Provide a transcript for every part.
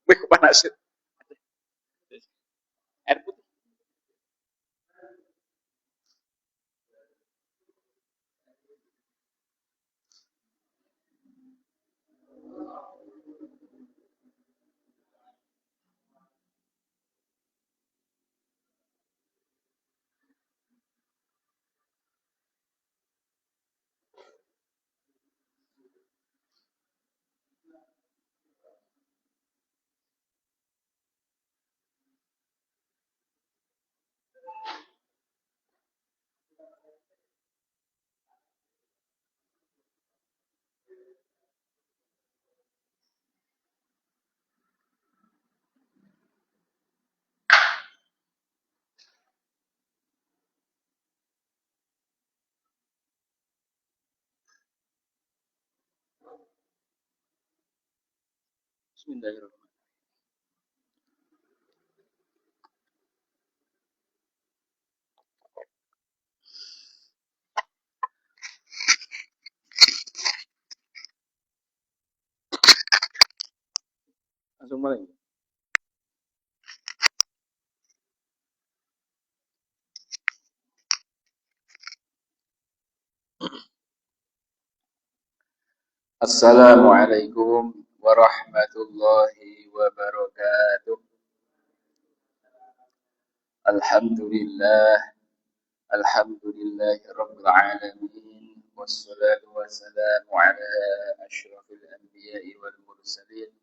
Wih, panas. Air putih. Bismillahirrahmanirrahim. Langsung mulai. Assalamualaikum warahmatullahi wabarakatuh. Alhamdulillah, alhamdulillahi rabbil alamin. Wassalatu wassalamu ala asyrafil anbiya'i wal mursalin.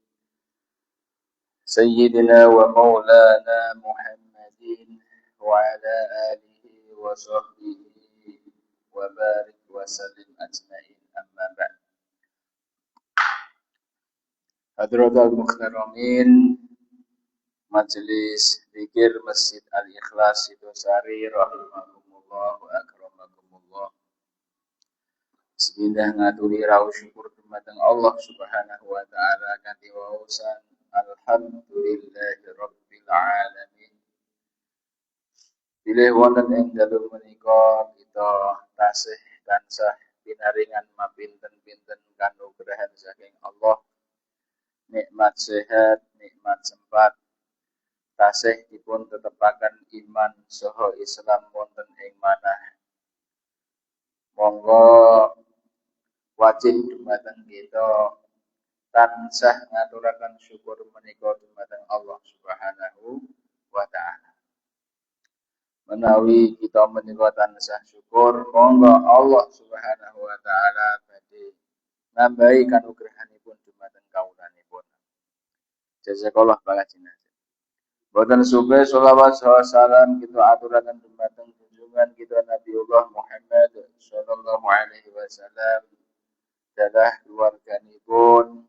Sayyidina wa maulana Muhammadin wa ala alihi wa sahbihi wa barik wa sallim ajma'in amma ba'd. Hadratul Mukhtaramin, Majelis Zikir Masjid Al-Ikhlas Sidosari rahimakumullah wa akramakumullah. Sekidah ngaturi rawuh syukur dumateng Allah Subhanahu wa taala kanthi waosan alhamdulillahi rabbil alamin. Bilih wonten ing dalem menika kita tasih tansah pinaringan mapinten-pinten kanugrahan saking Allah. Nikmat sehat, nikmat sempat, tasih dipun tetepaken iman saha Islam wonten ing manah. Monggo wajib dumateng kita tansah ngaturaken syukur menika dumateng Allah Subhanahu wa taala. Menawi kita menika tansah syukur, monggo Allah Subhanahu wa taala badhe nambahi kanugrahanipun dumateng kawulanipun. Jazakallah pangajinan. Boten supe sholawat salam kita aturaken dumateng junjungan kita Nabiullah Muhammad sallallahu alaihi wasallam, dalah keluarganipun,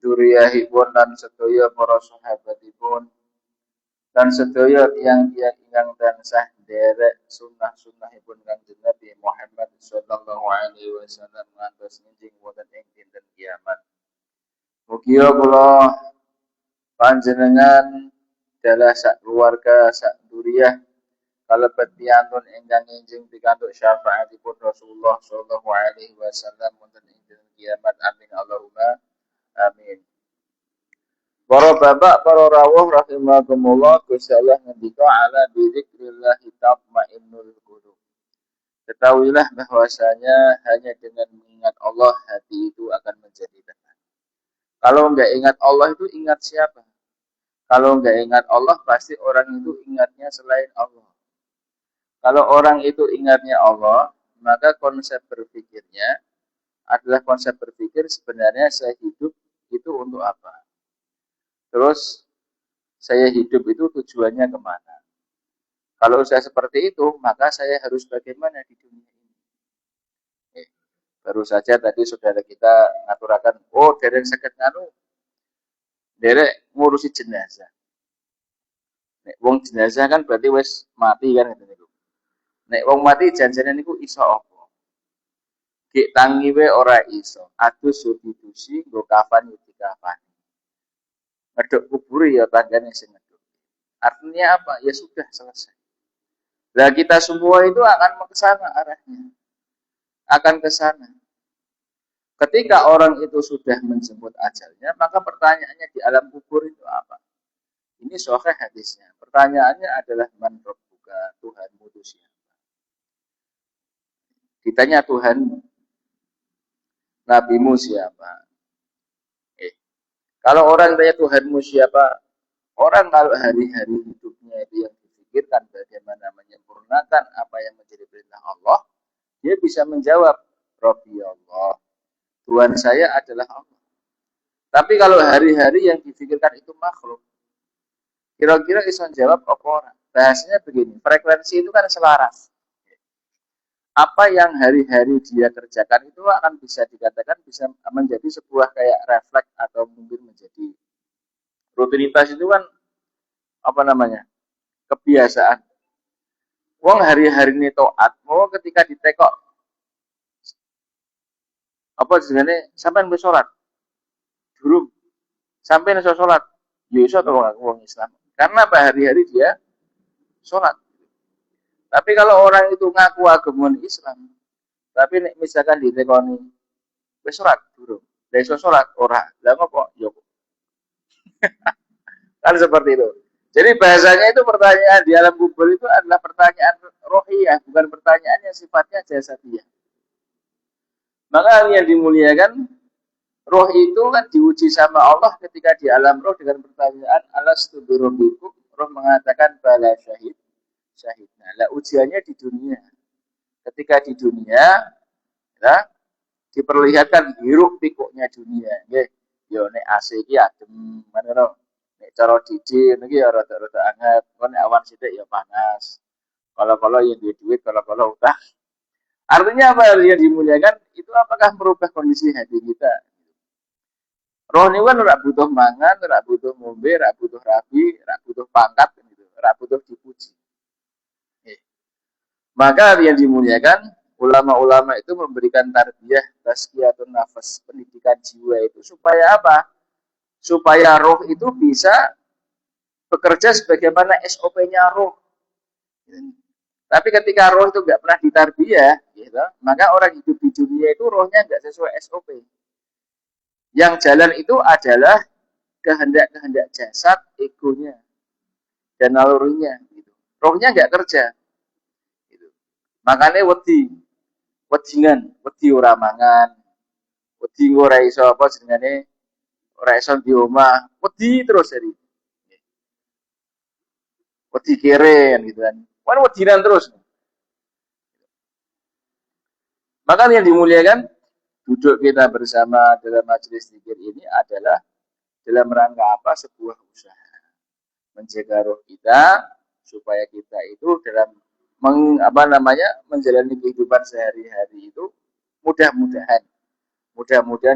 dzurriyyahipun lan sedaya para sahabatipun, dan sedaya tiyang-tiyang ingkang tansah nderek sunnah-sunnahipun Kanjeng Nabi Muhammad sallallahu alaihi wasallam ngantos njing wonten ing dinten kiamat. Mugi kula panjenengan dalah sak keluarga sak dzurriyyah kalebet piyantun ingkang enjing pikantuk syafaatipun Rasulullah sallallahu alaihi wasallam wonten ing dinten kiamat. Amin Allahumma amin. Para bapak, para rawuh rahimakumullah, Gusti Allah ngendika ala bizikrillah tatmainnul qulub. Ketahuilah bahwasanya hanya dengan mengingat Allah hati itu akan menjadi tenang. Kalau enggak ingat Allah itu ingat siapa? Kalau enggak ingat Allah pasti orang itu ingatnya selain Allah. Kalau orang itu ingatnya Allah, maka konsep berpikirnya adalah konsep berpikir sebenarnya saya hidup itu untuk apa? Terus saya hidup itu tujuannya kemana? Kalau saya seperti itu, maka saya harus bagaimana di dunia ini? Baru saja tadi saudara kita ngaturakan, oh derek sakit nganu, derek ngurusi jenazah. Nek wong jenazah kan berarti wis mati kan gitu. Nek wong mati janjane niku iso apa? Gek tangi we ora iso. Adus substitusi nggo kafan yo dikafani. Ngeduk kubur ya tanggane sing ngeduk. Artinya apa? Ya sudah selesai. Nah kita semua itu akan ke sana arahnya. Akan ke sana. Ketika orang itu sudah menjemput ajalnya, maka pertanyaannya di alam kubur itu apa? Ini sahih hadisnya. Pertanyaannya adalah man rabbuka, Tuhanmu itu siapa? Ditanya Tuhanmu, nabimu siapa? Eh, kalau orang tanya Tuhanmu siapa, orang kalau hari-hari hidupnya itu yang dipikirkan bagaimana menyempurnakan apa yang menjadi perintah Allah, dia bisa menjawab, Rabbi Allah, Tuhan saya adalah Allah. Tapi kalau hari-hari yang dipikirkan itu makhluk, kira-kira bisa jawab apa orang? Bahasanya begini, frekuensi itu kan selaras. Apa yang hari-hari dia kerjakan itu akan bisa dikatakan bisa menjadi sebuah kayak refleks atau mungkin menjadi rutinitas itu kan apa namanya? Kebiasaan. Wong hari-hari ini toat, mau ketika ditekok apa jenenge sampean wis salat. Durung sampean iso salat. Ya iso to wong Islam. Karena apa hari-hari dia salat. Tapi kalau orang itu ngaku agama Islam, tapi nek misalkan ditekoni wis salat durung. Lah iso salat ora. Lah ngopo? Ya kan seperti itu. Jadi bahasanya itu pertanyaan di alam kubur itu adalah pertanyaan rohiyah, bukan pertanyaan yang sifatnya jasadiyah. Maka yang dimuliakan, roh itu kan diuji sama Allah ketika di alam roh dengan pertanyaan alastu birabbikum. Roh mengatakan bala syahid. Syahid. Nah, ujiannya di dunia. Ketika di dunia, ya, diperlihatkan hiruk pikuknya dunia. Nggih, yo nek AC iki adem, ngono. Nek cara didi niki ya rada-rada anget, nek awan sithik ya panas. Kalau yang duit, kalau utang. Artinya apa yang dimuliakan itu apakah merubah kondisi hati kita? Roh ini kan ora butuh mangan, ora butuh ngombe, ora butuh rabi, ora butuh pangkat gitu, ora butuh dipuji. Maka yang dimuliakan, ulama-ulama itu memberikan tarbiyah tazkiyatun nafas, pendidikan jiwa itu supaya apa? Supaya roh itu bisa bekerja sebagaimana SOP-nya roh. Tapi ketika roh itu nggak pernah ditarbiyah, gitu, maka orang hidup di dunia itu rohnya nggak sesuai SOP. Yang jalan itu adalah kehendak-kehendak jasad, egonya, dan nalurinya. Gitu. Rohnya nggak kerja. Gitu. Makanya wedi ora mangan, wedi ora iso apa jenenge, ora iso di omah, wedi terus jadi. Wedi keren gitu kan. Kan wedinan terus. Maka yang dimuliakan, duduk kita bersama dalam majelis zikir ini adalah dalam rangka apa? Sebuah usaha menjaga roh kita supaya kita itu dalam menjalani kehidupan sehari-hari itu mudah-mudahan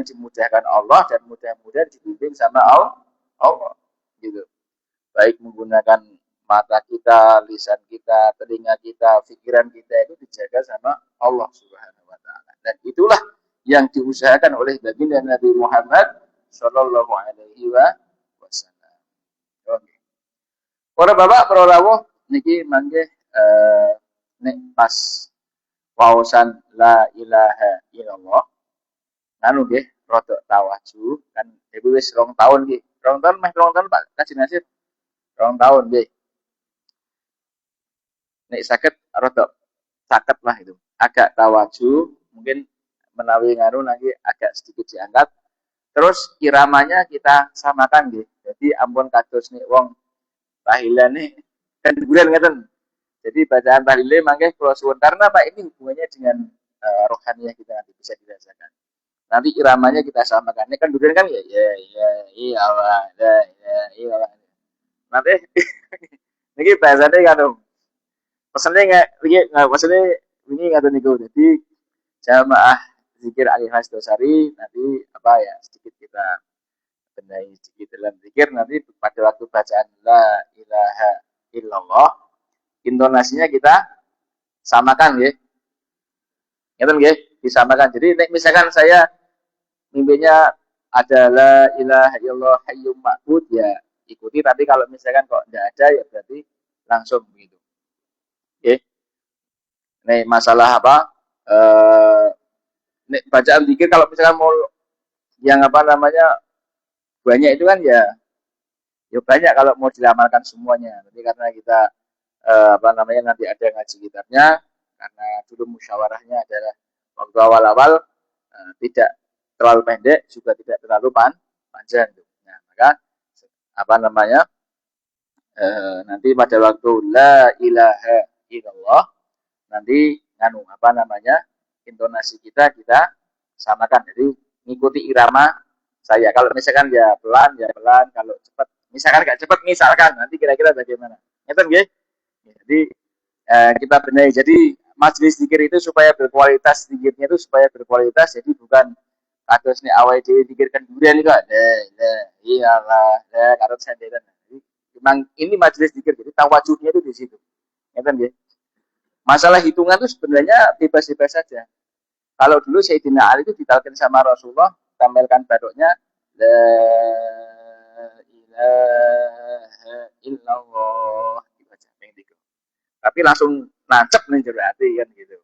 dimudahkan Allah dan mudah-mudahan dibimbing sama Allah gitu. Baik menggunakan mata kita, lisan kita, telinga kita, pikiran kita itu dijaga sama Allah Subhanahu wa taala. Dan itulah yang diusahakan oleh baginda Nabi Muhammad sallallahu alaihi wasallam. Oke. Para bapak, para rawuh niki mangke nek pas waosan la ilaha illallah anu nggih rada tawaju kan ibu wis 2 tahun nggih. 2 tahun meh 2 tahun Pak Kaji Nasir. 2 tahun nggih. Nek saged rada caket lah itu. Agak tawaju, mungkin menawi ngaru nanti agak sedikit diangkat. Terus iramanya kita samakan nggih. Jadi ampun kados nek wong tahilane kan bulan ngeten. Jadi bacaan tahlile mangke kula suwun karena Pak ini hubungannya dengan rohaniah kita nanti bisa dirasakan. Nanti iramanya kita samakan. Ini kan bulan kan ya iya Allah, iya Allah. Nanti niki bahasane kan pesannya nggak pesannya ini nggak tahu niku. Jadi jamaah zikir Al-Ikhlas Dosari nanti apa ya sedikit kita benahi sedikit dalam zikir nanti pada waktu bacaan la ilaha illallah intonasinya kita samakan ya. Ngeten nggih, disamakan. Jadi misalkan saya mimpinya adalah ilaha illallah hayyum ma'bud ya ikuti, tapi kalau misalkan kok enggak ada ya berarti langsung begitu. Oke. Nih masalah apa? bacaan zikir kalau misalkan mau yang banyak itu kan ya banyak kalau mau diamalkan semuanya. Nanti karena kita nanti ada ngaji kitabnya, karena dulu musyawarahnya adalah waktu awal-awal tidak terlalu pendek juga tidak terlalu panjang. Nah, maka nanti pada waktu la ilaha illallah nanti intonasi kita samakan, jadi ngikuti irama saya. Kalau misalkan ya pelan, kalau cepat misalkan gak cepat, misalkan nanti kira-kira bagaimana ngeten nggih. Jadi kita benahi, jadi majelis zikir itu supaya berkualitas, zikirnya itu supaya berkualitas, jadi bukan kados nek awake dhewe zikir kendurian iku iyalah karut senderan. Memang ini majelis zikir, jadi tawajuhnya itu di situ. Ngeten nggih. Masalah hitungan itu sebenarnya bebas-bebas saja. Kalau dulu Sayyidina Ali itu ditalkin sama Rasulullah, tampilkan badoknya la ilaha illallah dibaca ping 3. Tapi langsung nancep ning jero ati kan gitu.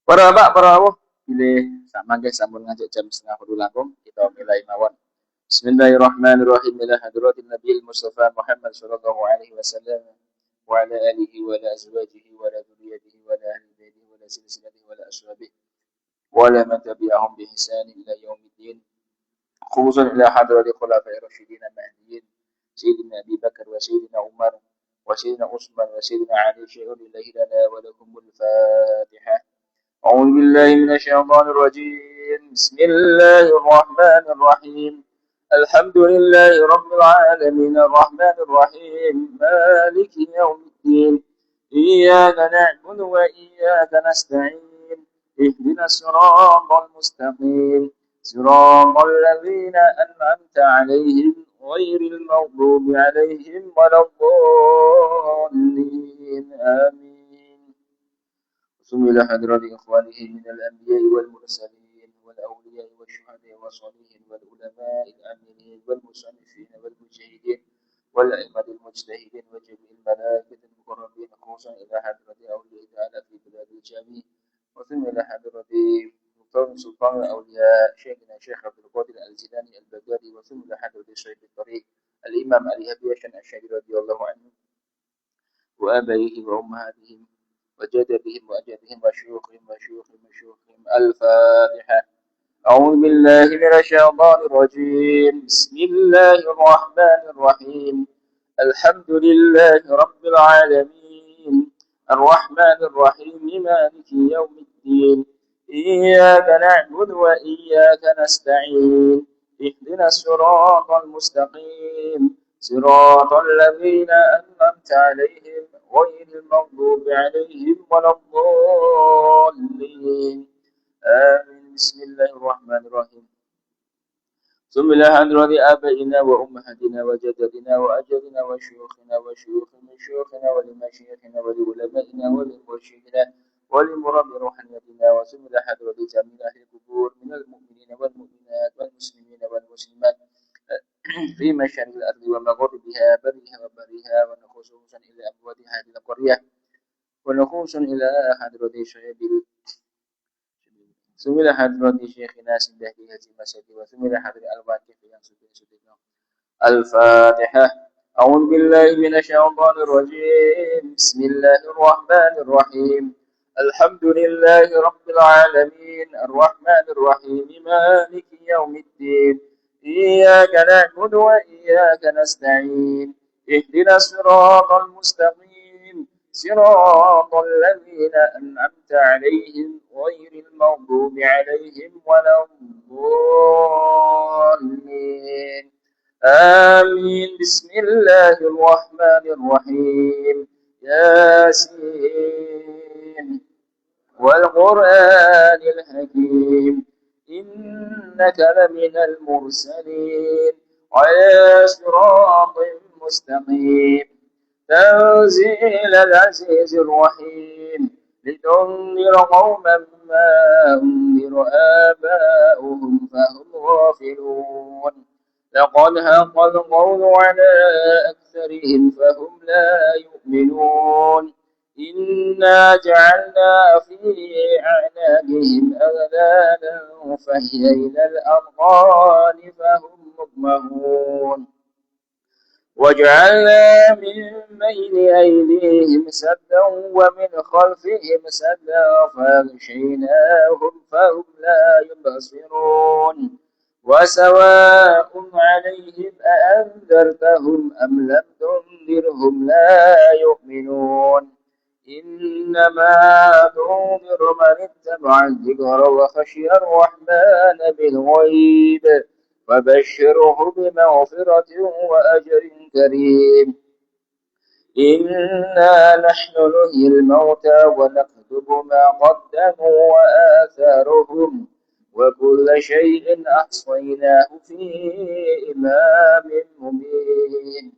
Para Bapak, pilih samangke sampun ngajak jam 12:30 langkung, kita mulai mawon. Bismillahirrahmanirrahim. Ila hadratin Nabiyil Mustafa Muhammad sallallahu alaihi wasallam wa ala alihi wa ala azwajihi wa ala dhurriyyatihi wa ala ahli baitihi wa ala silsilatihi wa ala ashabihi wa ala man tabi'ahum bi ihsan ila yaumiddin. Khususan ila hadratil khulafa'ir rasyidin al-mahdiyyin Sayyidina Abi Bakar wa Sayyidina Umar wa Sayyidina Utsman wa Sayyidina Ali syai'un lillahi lana wa lakumul Fatihah. أعوذ بالله من الشيطان الرجيم. بسم الله الرحمن الرحيم. الحمد لله رب العالمين الرحمن الرحيم مالك يوم الدين إياك نعبد وإياك نستعين اهدنا الصراط المستقيم صراط الذين أنعمت عليهم غير المغضوب عليهم ولا الضالين آمين. ثم إلى حضرة إخوانه من الأنبياء والمرسلين والأولياء والشهداء والصالحين والعلماء الآمنين والمصنفين والمجاهدين والأئمة المجتهدين وجميع الملائكة المقربين، خصوصا إلى حضرة أولياء تعالى في بلاد الجميع. وثم إلى حضرة سلطان الأولياء شيخنا الشيخ عبد القادر الجيلاني البغدادي، وثم إلى حضرة شيخ الطريق الإمام علي هبيش الشهيد رضي الله عنه وآبائه وأمهاتهم وجدهم وأجدهم وشيوخهم الفاتحة. أعوذ بالله من الشيطان الرجيم. بسم الله الرحمن الرحيم. الحمد لله رب العالمين الرحمن الرحيم مالك يوم الدين إياك نعبد وإياك نستعين اهدنا الصراط المستقيم صراط الذين أنعمت عليهم غير المغضوب عليهم ولا الضالين آمين. بسم الله الرحمن الرحيم. ثم إلى حضرة آبائنا وأمهاتنا وجدتنا وأجدنا وشيوخنا ولمشايخنا ولعلمائنا ولمرشدنا ولمربي روحانيتنا. وثم إلى حضرة جميع أهل القبور من المؤمنين والمؤمنات والمسلمين والمسلمات في مشارق الأرض ومغربها برها وبرها، ونخصوصا إلى أبواب هذه القرية، ونخصوصا إلى حضرة شعيب ثم إلى حضرة شيخنا سيده هذه المسجد، وثم إلى حضرة الواقف ينصدنا الفاتحة. أعوذ بالله من الشيطان الرجيم. بسم الله الرحمن الرحيم. الحمد لله رب العالمين الرحمن الرحيم مالك يوم الدين إياك نعبد وإياك نستعين اهدنا الصراط المستقيم صراط الذين أنعمت عليهم غير المغضوب عليهم ولا الضالين آمين. بسم الله الرحمن الرحيم. ياسين والقرآن الحكيم إنك لمن المرسلين على صراط مستقيم تنزيل العزيز الرحيم لتنذر قوما ما أنذر آباؤهم فهم غافلون لقد حق القول على أكثرهم فهم لا يؤمنون إنا جعلنا في أعناقهم أغلالا فهي إلى الأذقان فهم مقمحون وجعلنا من بين أيديهم سدا ومن خلفهم سدا فأغشيناهم فهم لا يبصرون وسواء عليهم أأنذرتهم أم لم تنذرهم لا يؤمنون إنما تنذر من اتبع الذكر وخشي الرحمن بالغيب وبشره بمغفرة وأجر كريم إنا نحن نحيي الموتى ونكتب ما قدموا وآثارهم وكل شيء أحصيناه في إمام مبين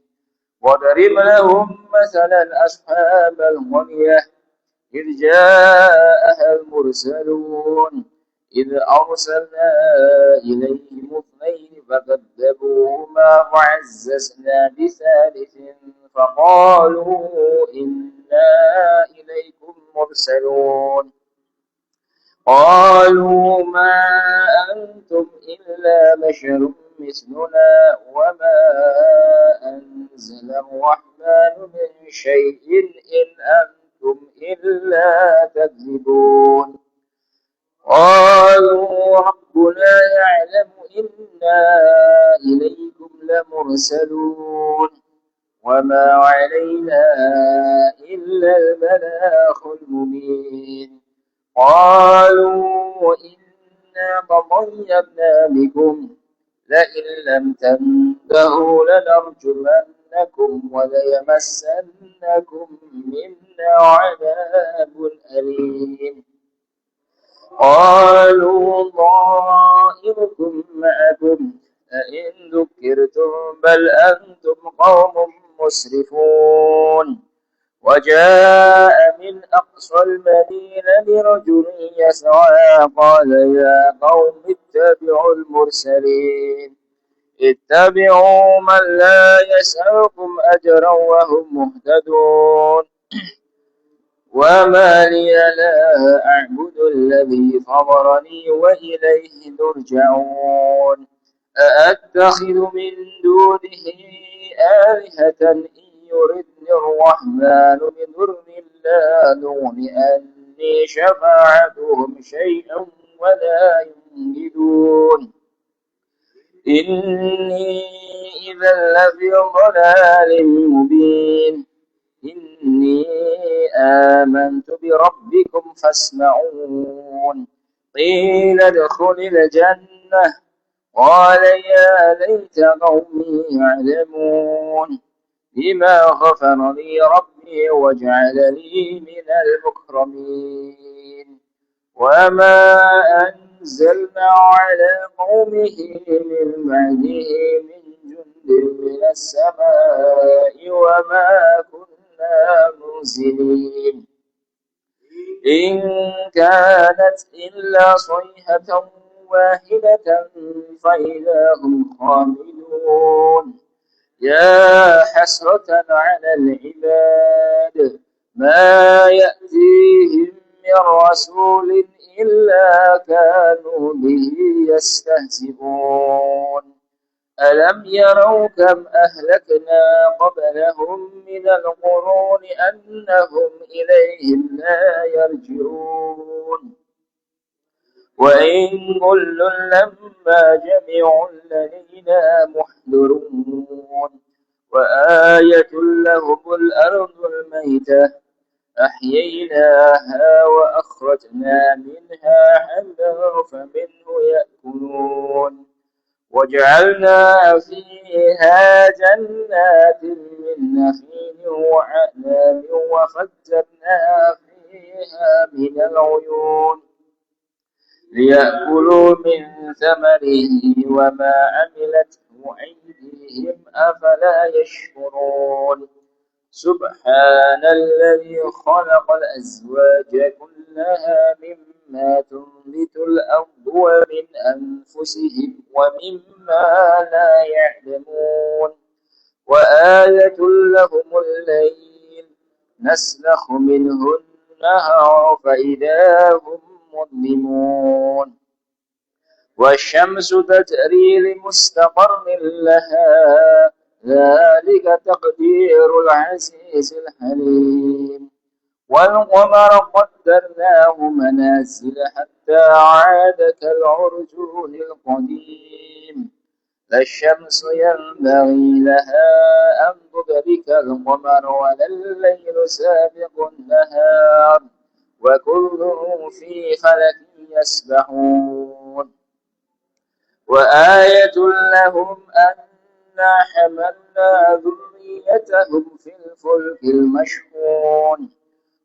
وضرب لهم مثلا أصحاب القرية إذ جاءها المرسلون إذ أرسلنا إليهم اثنين فكذبوهما وعززنا بثالث فقالوا إنا إليكم مرسلون قالوا ما أنتم إلا بشر مثلنا وما أنزل الرحمن من شيء إن أنتم إلا تكذبون قالوا ربنا يعلم إنا إليكم لمرسلون وما علينا إلا البلاغ المبين قالوا إنا تطيرنا بكم لئن لم تنتهوا لنرجمنكم وليمسنكم منا عذاب أليم قالوا طائركم معكم أئن ذكرتم بل أنتم قوم مسرفون وجاء من أقصى المدينة رجل يسعى قال يا قوم اتبعوا المرسلين اتبعوا من لا يسألكم أجرا وهم مهتدون وما لي لا أعبد الذي فطرني وإليه ترجعون أأتخذ من دونه آلهة إن يردني الرحمن بضر لا تغن أني شفاعتهم شيئا ولا ينجدون إني إذا لفي ضلال مبين إني آمنت بربكم فاسمعون قيل ادخل الجنة قال يا ليت قومي يعلمون بما غفر لي ربي وجعلني من المكرمين وما أنزلنا على قومه من بعده من جند من السماء وما كنا منزلين إن كانت إلا صيحة واحدة فإذا هم خامدون يا حسرة على العباد ما يأتيهم من رسول إلا كانوا به يستهزئون ألم يروا كم أهلكنا قبلهم من القرون أنهم إليهم لا يرجعون وإن كل لما جميع لدينا محضرون وآية لهم الأرض الميتة أحييناها وأخرجنا منها حبا فمنه يأكلون وجعلنا فيها جنات من نخيل وعناب وفجرنا فيها من العيون ليأكلوا من ثمره وما عملته أيديهم أفلا يشكرون سبحان الذي خلق الأزواج كلها مما تنبت الأرض ومن أنفسهم ومما لا يعلمون وآية لهم الليل نسلخ منه النهار فإذا هم مظلمون والشمس تجري لمستقر لها ذلك تقدير العزيز الحليم والقمر قدرناه منازل حتى عاد كالعرجون القديم لا الشمس ينبغي لها أن تدرك القمر ولا الليل سابق النهار وكل في فلك يسبحون وآية لهم أنا حملنا ذريتهم في الفلك المشحون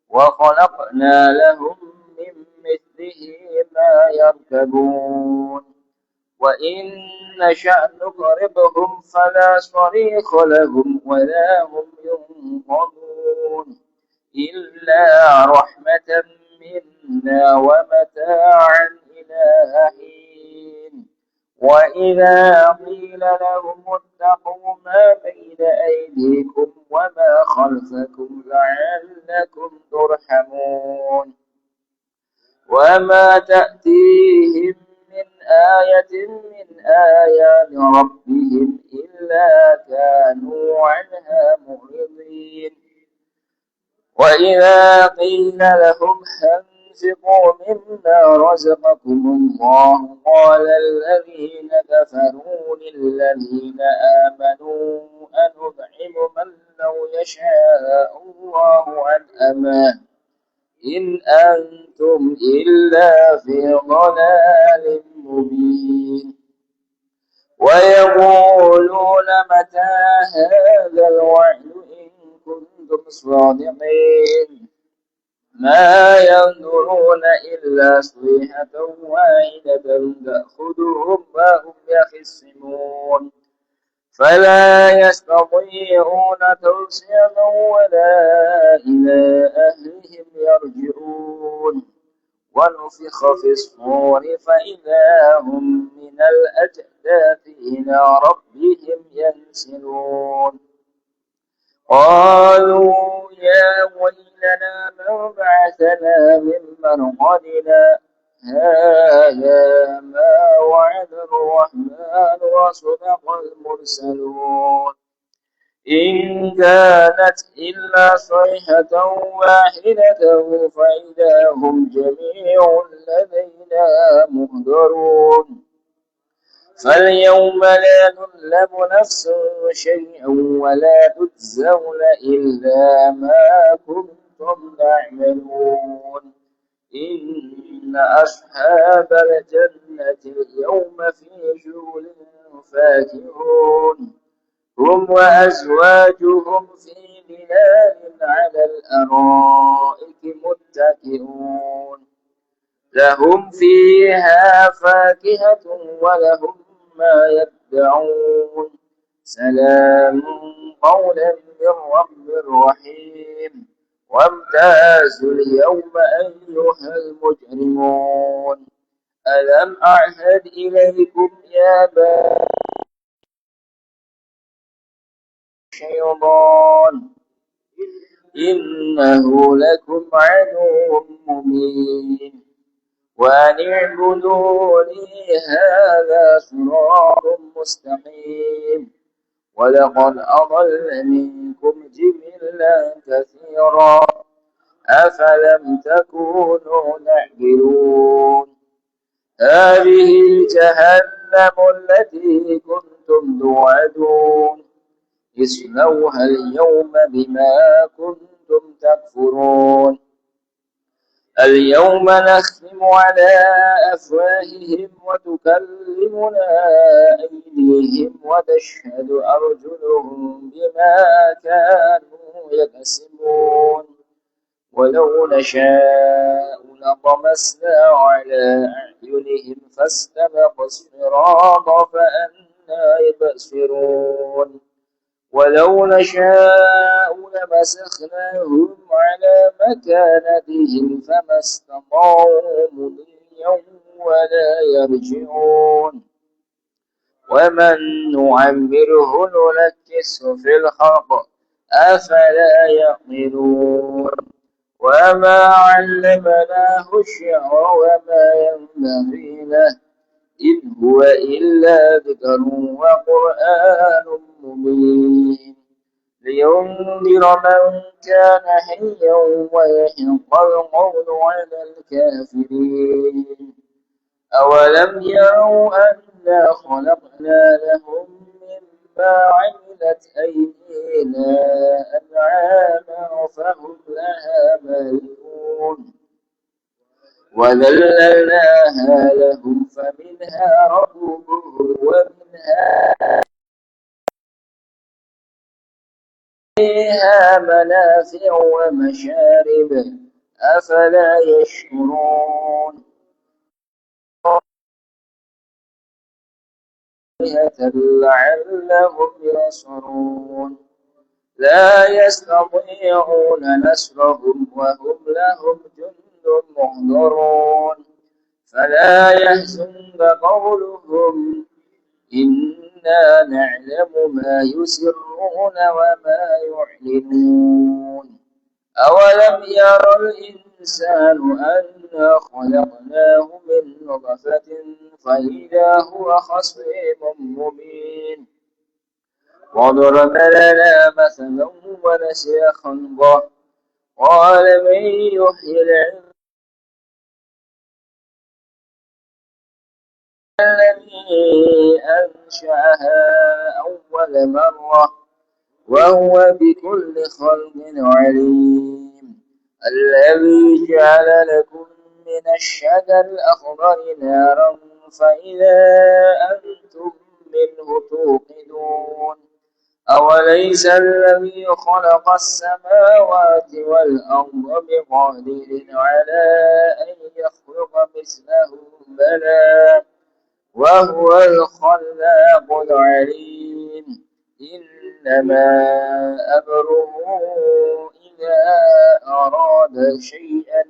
وخلقنا لهم من مثله ما يركبون وإن نشأ نغرقهم فلا صريخ لهم ولا هم ينقذون إلا رحمة منا ومتاعا إلى حين وإذا قيل لهم اتقوا ما بين أيديكم وما خلفكم لعلكم ترحمون وما تأتيهم من آية من آيات ربهم إلا كانوا عنها معرضين وإذا قيل لهم أنفقوا مما رزقكم الله قال الذين كفروا للذين آمنوا أنطعم من لو يشاء الله أنعمه إن أنتم إلا في ضلال مبين ويقولون متى هذا الوعد إن كنتم صادقين ما ينظرون إلا صيحة واحدة تأخذهم وهم يخصمون فلا يستطيعون توصية ولا إلى أهلهم يرجعون ونفخ في الصور فإذا هم من الأجداث إلى ربهم ينسلون قالوا يا ويلنا من بعثنا من مرقدنا هذا ما وعد الرحمن وصدق المرسلون إن كانت إلا صيحة واحدة فإذا هم جميع لدينا محضرون فاليوم لا نظلم نفس شيئا ولا تجزون إلا ما كنتم تعملون إن أصحاب الجنة اليوم في شغل فاكهون هم وأزواجهم في ظلال على الأرائك متكئون لهم فيها فاكهة ولهم ما يدعون سلام قولا من رب رحيم وامتازوا اليوم أيها المجرمون ألم أعهد إليكم يا بني الشيطان إنه لكم عدو مبين وأن اعبدوني هذا صراط مستقيم ولقد أضل منكم جبلا كثيرا أفلم تكونوا تعقلون هذه جهنم التي كنتم توعدون اصلوها اليوم بما كنتم تكفرون اليوم نختم على أفواههم وتكلمنا أيديهم وتشهد أرجلهم بما كانوا يكسبون ولو نشاء لطمسنا على أعينهم فاستبقوا الصراط فأنى يبصرون ولو نشاء لمسخناهم على مكانتهم فما استطاعوا مضيا ولا يرجعون ومن نعمره ننكسه في الخلق أفلا يعقلون وما علمناه الشعر وما ينبغي له إن هو إلا ذكر وقرآن مبين لينذر من كان حيا ويحق القول على الكافرين أولم يروا أنا خلقنا لهم مما عملت أيدينا أنعاما فهم لها مالكون وذللناها لهم فمنها ركوبهم ومنها فيها منافع ومشارب أفلا يشكرون لعلهم ينصرون لا يستطيعون نصرهم وهم لهم جند محضرون فلا يحزنك قولهم إنا نعلم ما يسرون وما يعلنون أولم ير الإنسان أنا خلقناه من نطفة فإذا هو خصيم مبين وضرب لنا مثلا ونسي خلقه قال من يحيي العظام الذي أنشأها أول مرة وهو بكل خلق عليم الذي جعل لكم من الشجر الأخضر نارا فإذا أنتم منه توقدون أوليس الذي خلق السماوات والأرض بقادر على أن يخلق مثلهم بلى وهو الخلاق العليم إنما أمره إذا أراد شيئا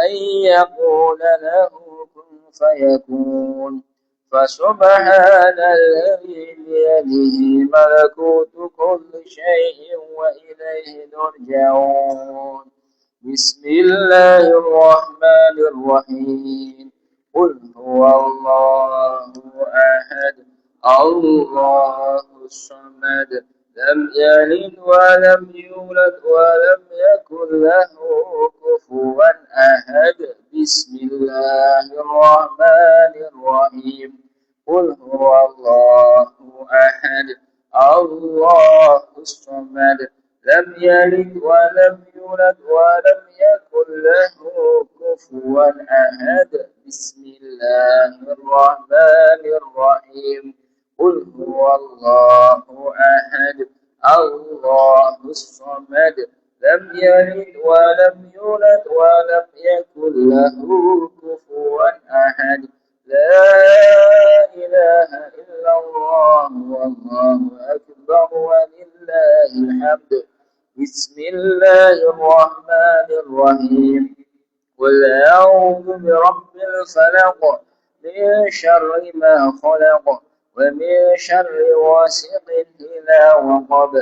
أن يقول له كن فيكون فسبحان الذي بيده ملكوت كل شيء وإليه ترجعون بسم الله الرحمن الرحيم قل هو الله أحد الله الصمد لم يلد ولم يولد ولم يكن له كفوا أحد بسم الله الرحمن الرحيم قل هو الله أحد الله الصمد لم يلد ولم يولد ولم يكن له كفوا أحد بسم الله الرحمن الرحيم قل هو الله أحد الله الصمد لم يلد ولم يولد ولم يكن له كفوا أحد لا إله إلا الله والله أكبر ولله الحمد بسم الله الرحمن الرحيم قل أعوذ برب الفلق من شر ما خلق ومن شر غاسق إذا وقب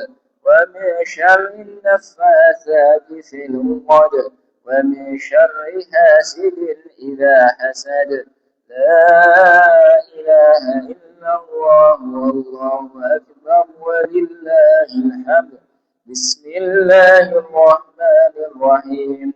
ومن شر النفاثات في العقد ومن شر حاسد إذا حسد لا إله إلا الله والله أكبر ولله الحمد بسم الله الرحمن الرحيم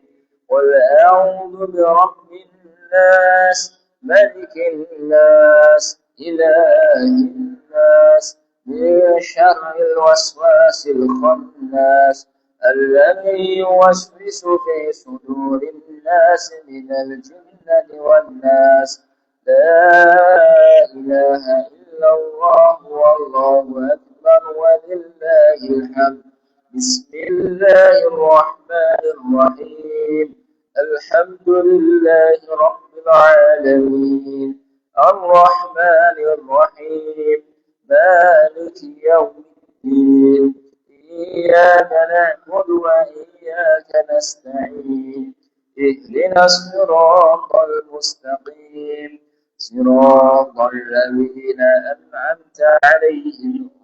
قل أعوذ برب الناس ملك الناس إله الناس من شر الوسواس الخناس الذي يوسوس في صدور الناس من الجنة والناس لا إله إلا الله والله أكبر ولله الحمد بسم الله الرحمن الرحيم الحمد لله رب العالمين الرحمن الرحيم مالك يوم الدين إياك نعبد وإياك نستعين اهدنا الصراط المستقيم صراط الذين أنعمت عليهم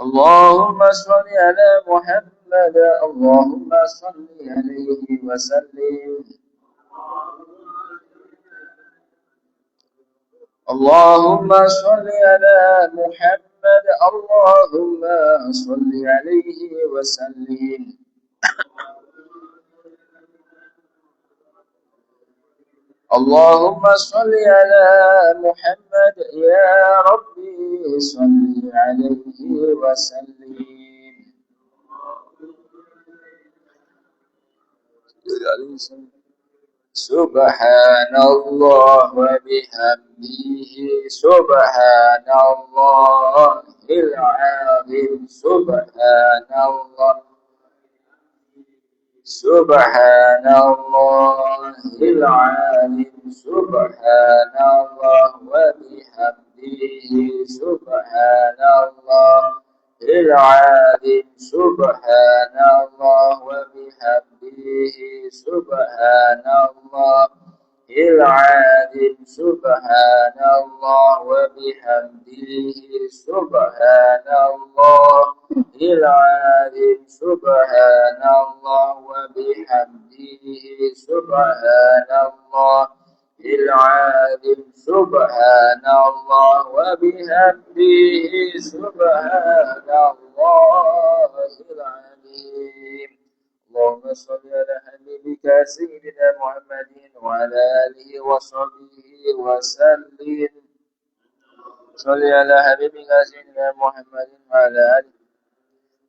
اللهم صل على محمد اللهم صل عليه وسلم اللهم صل على محمد اللهم صل عليه وسلم اللهم صل على محمد يا ربي صل عليه وسلم سبحان الله وبحمده سبحان الله العظيم سبحان الله سبحان الله العظيم سبحان الله وبحمده سبحان الله العظيم سبحان الله وبحمده سبحان الله العظيم سبحان الله وبحمده سبحان الله العظيم سبحان الله وبحمده سبحان الله العظيم سبحان الله وبحمده سبحان الله العظيم اللهم صل على حبيبك سيدنا محمد وعلى آله وصحبه وسلم صل على حبيبك سيدنا محمد وعلى آله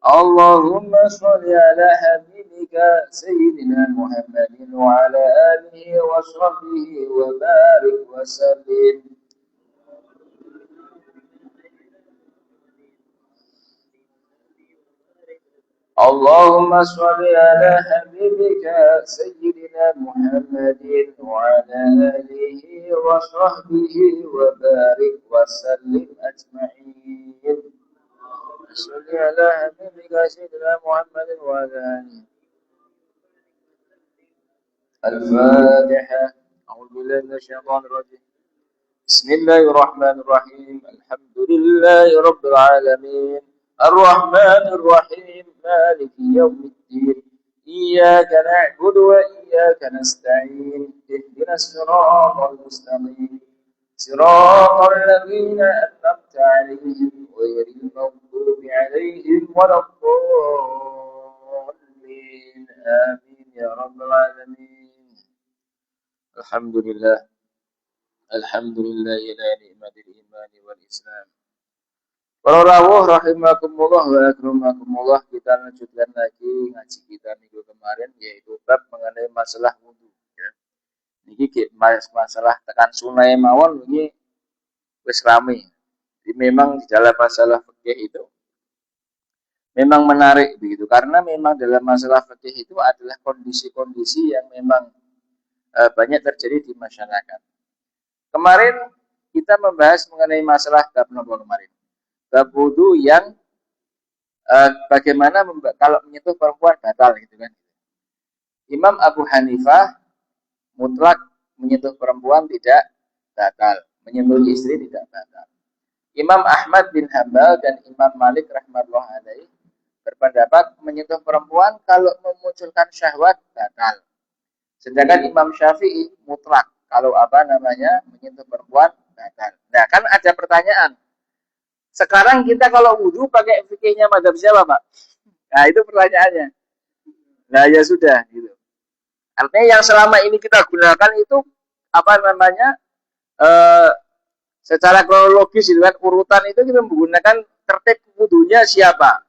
اللهم صل على حبيبك سيدنا محمد وعلى آله وصحبه وبارك وسلم اللهم صل على حبيبك سيدنا محمد وعلى آله وصحبه وبارك وسلم أجمعين صل على حبيبك سيدنا محمد وعلى آله الفاتحة أعوذ بالله من الشيطان الرجيم بسم الله الرحمن الرحيم الحمد لله رب العالمين الرحمن الرحيم مالك يوم الدين إياك نعبد وإياك نستعين اهدنا الصراط المستقيم صراط الذين أنعمت عليهم غير المغضوب عليهم ولا الضالين آمين يا رب العالمين الحمد لله الحمد لله لا نعمة الإيمان والإسلام. Para rawuh rahimakumullah wa akramakumullah, kita lanjutkan lagi ngaji kita minggu kemarin yaitu bab mengenai masalah wudu ya. Niki masalah tekan sunai mawon ini wis rame. Jadi memang di dalam masalah fikih itu memang menarik begitu karena memang dalam masalah fikih itu adalah kondisi-kondisi yang memang banyak terjadi di masyarakat. Kemarin kita membahas mengenai masalah bab nomor kemarin. Bab wudu yang bagaimana kalau menyentuh perempuan batal gitu kan. Imam Abu Hanifah mutlak menyentuh perempuan tidak batal, menyentuh istri tidak batal. Imam Ahmad bin Hambal dan Imam Malik rahmatullah alaih berpendapat menyentuh perempuan kalau memunculkan syahwat batal. Sedangkan Imam Syafi'i mutlak kalau menyentuh perempuan batal. Nah, kan ada pertanyaan. Sekarang kita kalau wudhu pakai fikihnya mazhab siapa, Pak? Nah, itu pertanyaannya. Nah, ya sudah gitu. Artinya yang selama ini kita gunakan itu secara kronologis gitu kan, urutan itu kita menggunakan tertib wudhunya siapa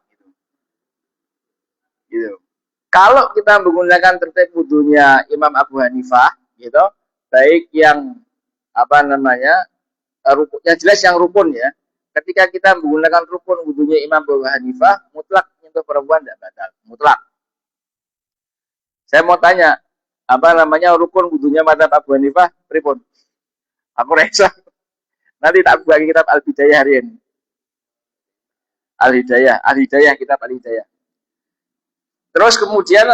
gitu. Kalau kita menggunakan tertib wudhunya Imam Abu Hanifah gitu, baik yang rukunnya jelas yang rukun ya. Ketika kita menggunakan rukun wudhunya Imam Abu Hanifah, mutlak untuk perempuan tidak batal, mutlak. Saya mau tanya, rukun wudhunya mazhab Abu Hanifah, pripun? Aku rasa nanti tak bagi kitab Al-Bidayah hari ini. Al-Hidayah, kitab Al-Hidayah. Terus kemudian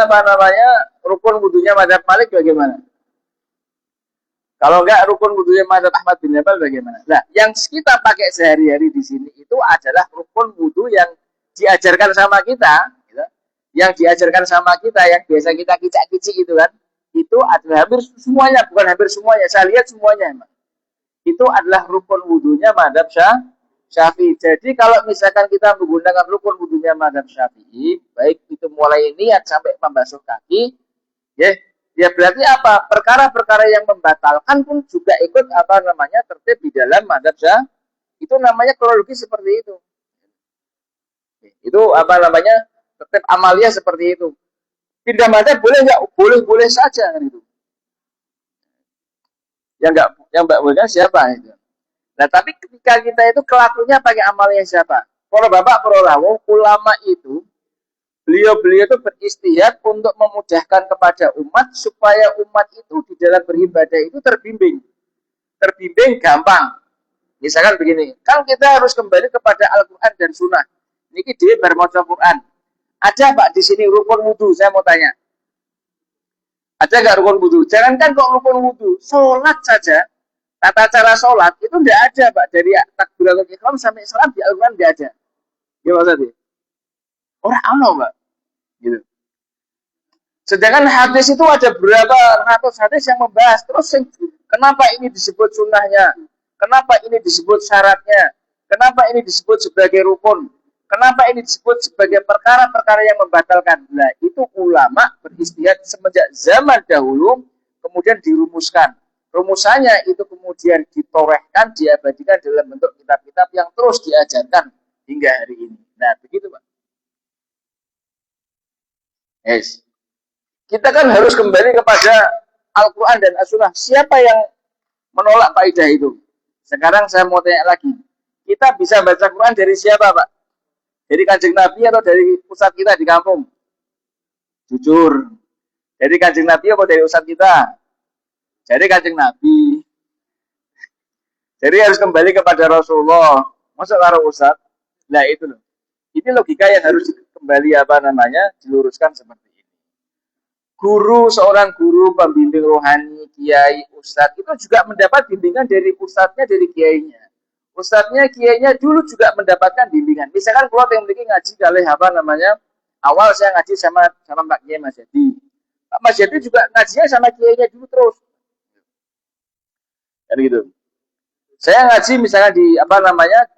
rukun wudhunya mazhab Malik bagaimana? Kalau enggak rukun wudhunya mazhab Ahmad bin Hanbal bagaimana? Nah, yang kita pakai sehari-hari di sini itu adalah rukun wudhu yang diajarkan sama kita, gitu, yang diajarkan sama kita, yang biasa kita kicak-kicik itu kan, itu adalah hampir semuanya, bukan hampir semuanya, saya lihat semuanya emang. Itu adalah rukun wudhunya madhab Syafi'i. Jadi kalau misalkan kita menggunakan rukun wudhunya madhab Syafi'i, baik itu mulai niat sampai membasuh kaki, ya, ya berarti apa? Perkara-perkara yang membatalkan pun juga ikut apa namanya tertib di dalam madhab Syafi'i. Itu namanya kronologi seperti itu. Itu apa namanya tertib amalia seperti itu. Pindah madhab boleh nggak? Boleh saja kan itu. Yang nggak boleh siapa itu. Nah tapi ketika kita itu kelakunya pakai amalnya siapa? Para bapak, para rawuh, ulama itu beliau itu beristihad untuk memudahkan kepada umat supaya umat itu di dalam beribadah itu terbimbing gampang. Misalkan begini, kan kita harus kembali kepada Al-Quran dan Sunnah. Niki dia bermaca Quran. Ada Pak di sini rukun wudhu? Saya mau tanya. Ada nggak rukun wudhu? Jangankan kok rukun wudhu, sholat saja, tata cara sholat itu tidak ada Pak. Dari takbiratul ihram sampai salam di Al-Quran tidak ada. Ya maksudnya? Orang Allah Pak. Gitu. Sedangkan hadis itu ada berapa ratus hadis yang membahas. Terus kenapa ini disebut sunnahnya? Kenapa ini disebut syaratnya? Kenapa ini disebut sebagai rukun? Kenapa ini disebut sebagai perkara-perkara yang membatalkan? Nah, itu ulama beristihad semenjak zaman dahulu, kemudian dirumuskan. Rumusannya itu kemudian ditorehkan, diabadikan dalam bentuk kitab-kitab yang terus diajarkan hingga hari ini. Nah, begitu Pak. Yes. Kita kan harus kembali kepada Al-Quran dan As-Sunnah. Siapa yang menolak kaidah itu? Sekarang saya mau tanya lagi. Kita bisa baca Quran dari siapa Pak? Dari Kanjeng Nabi atau dari pusat kita di kampung? Jujur. Dari Kanjeng Nabi atau dari pusat kita? Dari Kanjeng Nabi. Jadi harus kembali kepada Rasulullah. Masa karo Ustaz? Nah itu loh. Ini logika yang harus kembali apa namanya diluruskan seperti ini. Guru, seorang guru, pembimbing rohani, kiai, ustadz itu juga mendapat bimbingan dari ustadznya, dari kiainya. Ustadznya, kiainya dulu juga mendapatkan bimbingan. Misalkan kalau yang memiliki ngaji kali apa namanya, awal saya ngaji sama Pak Kiai Mas Jadi. Pak Mas Jadi juga ngajinya sama kiainya dulu terus. Kan gitu. Saya ngaji misalnya di apa namanya,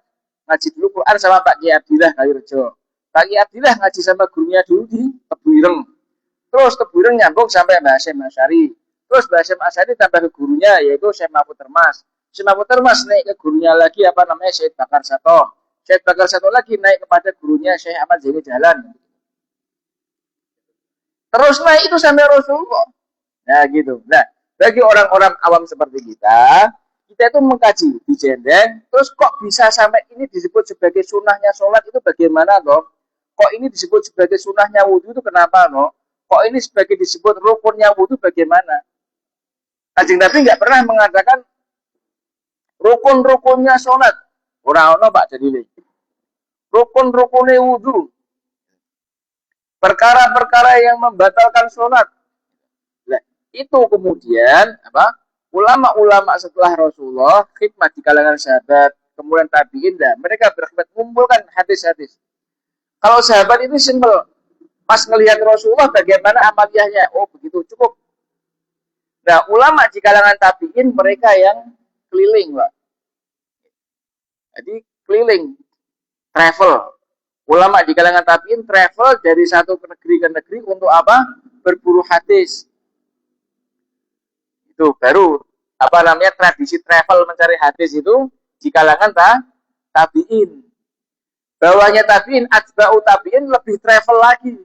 ngaji dulu Quran sama Pak Kiai Abdillah Kalirejo. Pak Kiai Abdillah ngaji sama gurunya dulu di Tebu Ireng. Terus Tebu Ireng nyambung sampai Mbah Hasyim Asy'ari. Terus Mbah Hasyim Asy'ari tambah ke gurunya yaitu Syekh Mahfud Termas. Syekh Mahfud Termas naik ke gurunya lagi apa namanya Syekh Bakar Sato. Syekh Bakar Sato lagi naik kepada gurunya Syekh Ahmad Zaini Dahlan. Terus naik itu sampai Rasulullah. Nah gitu. Nah bagi orang-orang awam seperti kita itu mengkaji di jendeng, terus kok bisa sampai ini disebut sebagai sunnahnya sholat itu bagaimana toh? Kok ini disebut sebagai sunnahnya wudhu itu kenapa toh? Kok ini sebagai disebut rukunnya wudhu bagaimana? Kanjeng Nabi nggak pernah mengatakan rukun-rukunnya sholat. Orang-orang Pak jadi rukun-rukunnya wudhu. Perkara-perkara yang membatalkan sholat. Nah, itu kemudian apa? Ulama-ulama setelah Rasulullah khidmat di kalangan sahabat, kemudian tabi'in, mereka berkhidmat mengumpulkan hadis-hadis. Kalau sahabat itu simpel, pas ngelihat Rasulullah bagaimana amaliyahnya, oh begitu cukup. Nah, ulama di kalangan tabi'in mereka yang keliling, Pak. Jadi keliling, travel. Ulama di kalangan tabi'in travel dari satu negeri ke negeri untuk apa? Berburu hadis. Itu baru apa namanya tradisi travel mencari hadis itu di kalangan tabi'in. Bawahnya tabi'in, atba'u tabi'in lebih travel lagi.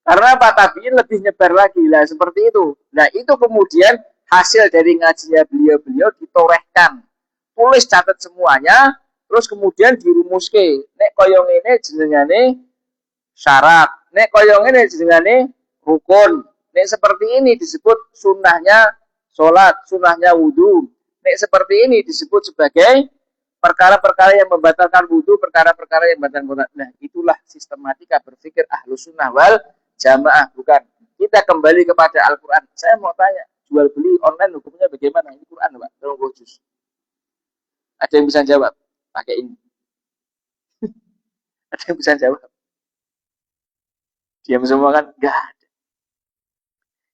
Karena Pak tabi'in lebih nyebar lagi lah seperti itu. Nah itu kemudian hasil dari ngajinya beliau ditorehkan, tulis catat semuanya, terus kemudian dirumuske. Nek koyong ini jenengane syarat, nek koyong ini jenengane rukun. Nek seperti ini disebut sunnahnya sholat, sunnahnya wudhu. Nek seperti ini disebut sebagai perkara-perkara yang membatalkan wudhu, perkara-perkara yang membatalkan sholat. Nah itulah sistematika berpikir ahlus sunnah wal jamaah. Bukan kita kembali kepada Al-Quran. Saya mau tanya, jual beli online hukumnya bagaimana? Ini Quran Pak, tolong khusus. Ada yang bisa jawab? Pakai ini. Ada yang bisa jawab? Diam semua kan? Enggak ada.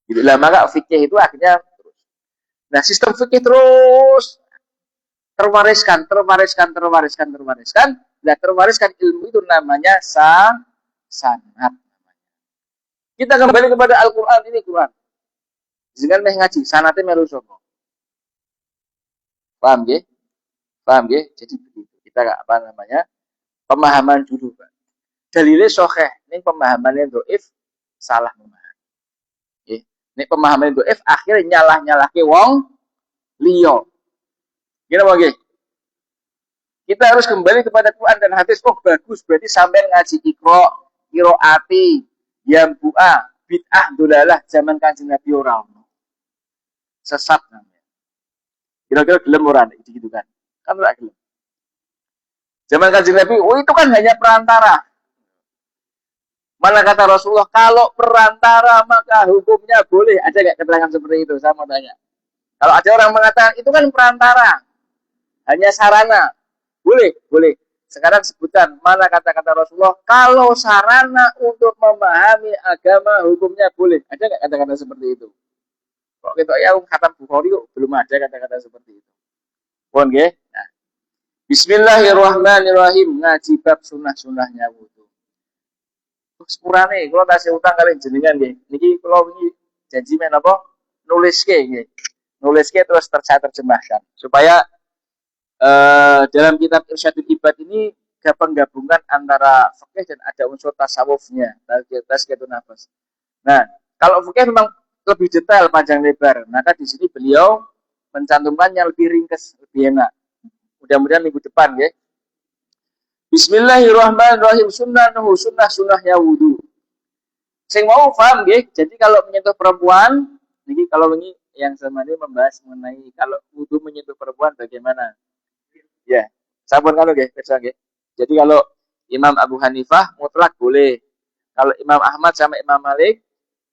Gitu lah, maka fikih itu akhirnya terus. Nah, sistem fikih terus terwariskan. Nah, terwariskan ilmu itu namanya sanad. Kita kembali kepada Al-Quran ini, Quran. Jangan ngaji, sanatnya melu sapa. Paham ya? Paham ya? Jadi begitu. Kita apa namanya? Pemahaman dulu, Pak. Dalilnya sahih, ini pemahamannya dhaif, salah memahami. Ya. Ini pemahaman dhaif akhirnya nyalah-nyalahke wong liya. Gini Bang, kita harus kembali kepada Quran dan hadis. Oh bagus, berarti sampai ngaji qiraati, yambu'a, bid'ah, dolalah zaman Kanjeng Nabi ora ono. Sesat namanya. Kira-kira gelem ora gitu kan? Kan ora gelem. Zaman Kanjeng Nabi, oh itu kan hanya perantara. Malah kata Rasulullah, kalau perantara maka hukumnya boleh. Ada nggak keterangan seperti itu? Saya mau tanya. Kalau ada orang mengatakan itu kan perantara, hanya sarana, boleh, boleh. Sekarang sebutkan mana kata-kata Rasulullah, kalau sarana untuk memahami agama hukumnya boleh. Ada nggak kata-kata seperti itu? Kok kita ya kata Bukhari belum ada kata-kata seperti itu. Pun nggih. Nah, Bismillahirrahmanirrahim, ngaji bab sunah-sunahnya wudu. Sepurane kalau tasih utang kali jenengan nggih. Niki kula wingi janji men apa nuliske nggih. Nuliske terus saya terjemahkan supaya dalam kitab Irsyadul Ibad ini penggabungan antara fikih dan ada unsur tasawufnya, tazkiyatun nafas. Nah, kalau fikih memang lebih detail panjang lebar, maka di sini beliau mencantumkan yang lebih ringkas, lebih enak. Mudah-mudahan minggu depan ya. Bismillahirrahmanirrahim. Sunnahnya wudu. Sing mau paham nggih. Jadi kalau menyentuh perempuan, niki kalau ini yang sama ini membahas mengenai kalau wudu menyentuh perempuan bagaimana? Ya, sampun kalau nggih, pirsa nggih. Jadi kalau Imam Abu Hanifah mutlak boleh. Kalau Imam Ahmad sama Imam Malik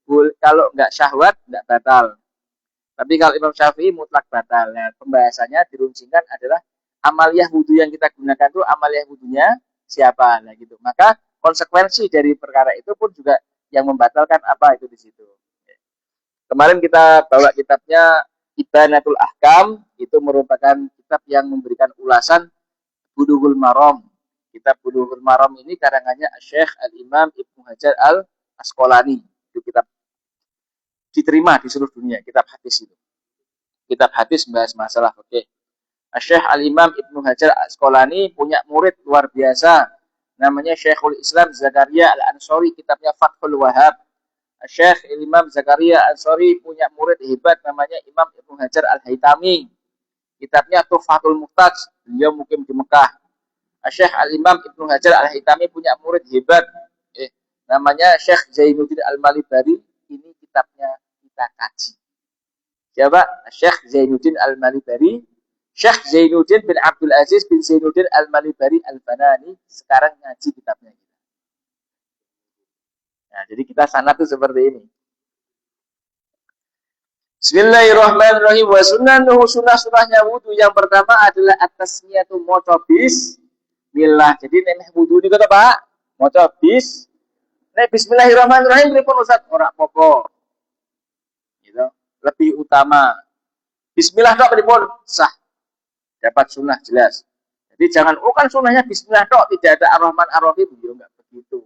boleh, kalau enggak syahwat enggak batal. Tapi kalau Imam Syafi'i mutlak batal. Nah, pembahasannya diruncingkan adalah amaliyah wudu yang kita gunakan itu amaliyah wudunya siapa, nah gitu. Maka konsekuensi dari perkara itu pun juga yang membatalkan apa itu di situ. Kemarin kita bawa kitabnya Ibanatul Ahkam, itu merupakan kitab yang memberikan ulasan Bulughul Maram. Kitab Bulughul Maram ini karangannya Syekh Al-Imam Ibnu Hajar Al-Asqalani. Itu kitab diterima di seluruh dunia, kitab hadis itu. Kitab hadis membahas masalah fikih. Syekh Al-Imam Ibnu Hajar Al-Asqalani punya murid luar biasa. Namanya Syekhul Islam Zakaria Al-Ansari, kitabnya Fathul Wahhab. Syekh Imam Zakaria Al-Ansari punya murid hebat namanya Imam Ibnu Hajar Al-Haytami. Kitabnya Tuhfatul Muhtaj, beliau mukim di Mekah. Syekh Al-Imam Ibnu Hajar Al-Haytami punya murid hebat. Namanya Syekh Zainuddin Al-Malibari. Ini kitabnya kita kaji. Siapa? Syekh Zainuddin Al-Malibari. Syekh Zainuddin bin Abdul Aziz bin Zainuddin Al-Malibari Al-Banani sekarang ngaji kitabnya. Nah, jadi kita sanad itu seperti ini. Bismillahirrahmanirrahim. Wa sunnahnya wudu yang pertama adalah at-tasmiyatu maca bismillah. Jadi nek wudu niku Pak, maca nek bismillahirrahmanirrahim pripun Ustaz? Ora apa-apa. Gitu. Lebih utama. Bismillah tok pripun? Sah. Dapat sunnah jelas. Jadi jangan, oh kan sunnahnya bismillah tok, tidak ada ar-Rahman ar-Rahim. Ya enggak begitu.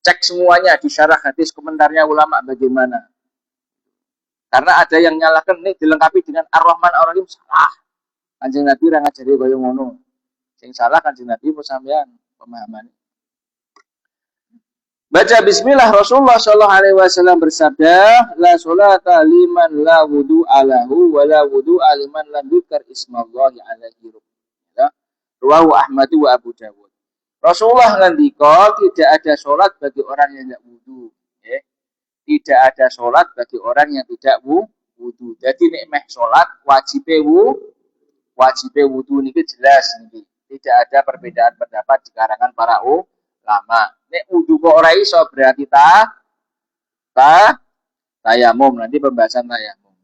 Cek semuanya di syarah hadis, komentarnya ulama bagaimana. Karena ada yang nyalakan ini dilengkapi dengan ar-Rahman ar-Rahim, salah. Kanjeng Nabi ra ngajari kaya ngono. Sing salah Kanjeng Nabi mau sampean pemahaman. Baca bismillah. Rasulullah sallallahu alaihi wasallam bersabda, la sholata liman la wudu alahu wa la wudu aliman lam yuzkar ismallahi alaihi. Ya. Rawahu Ahmad wa Abu Dawud. Rasulullah ngendika tidak ada salat bagi orang yang tidak wudu, ya. Tidak ada salat bagi orang yang tidak wudu. Jadi nek meh salat wajibe wudu niki jelas niki. Tidak ada perbedaan pendapat di kalangan para ulama. Nek wudu kok ora iso berarti tayamum, nanti pembahasan tayamum.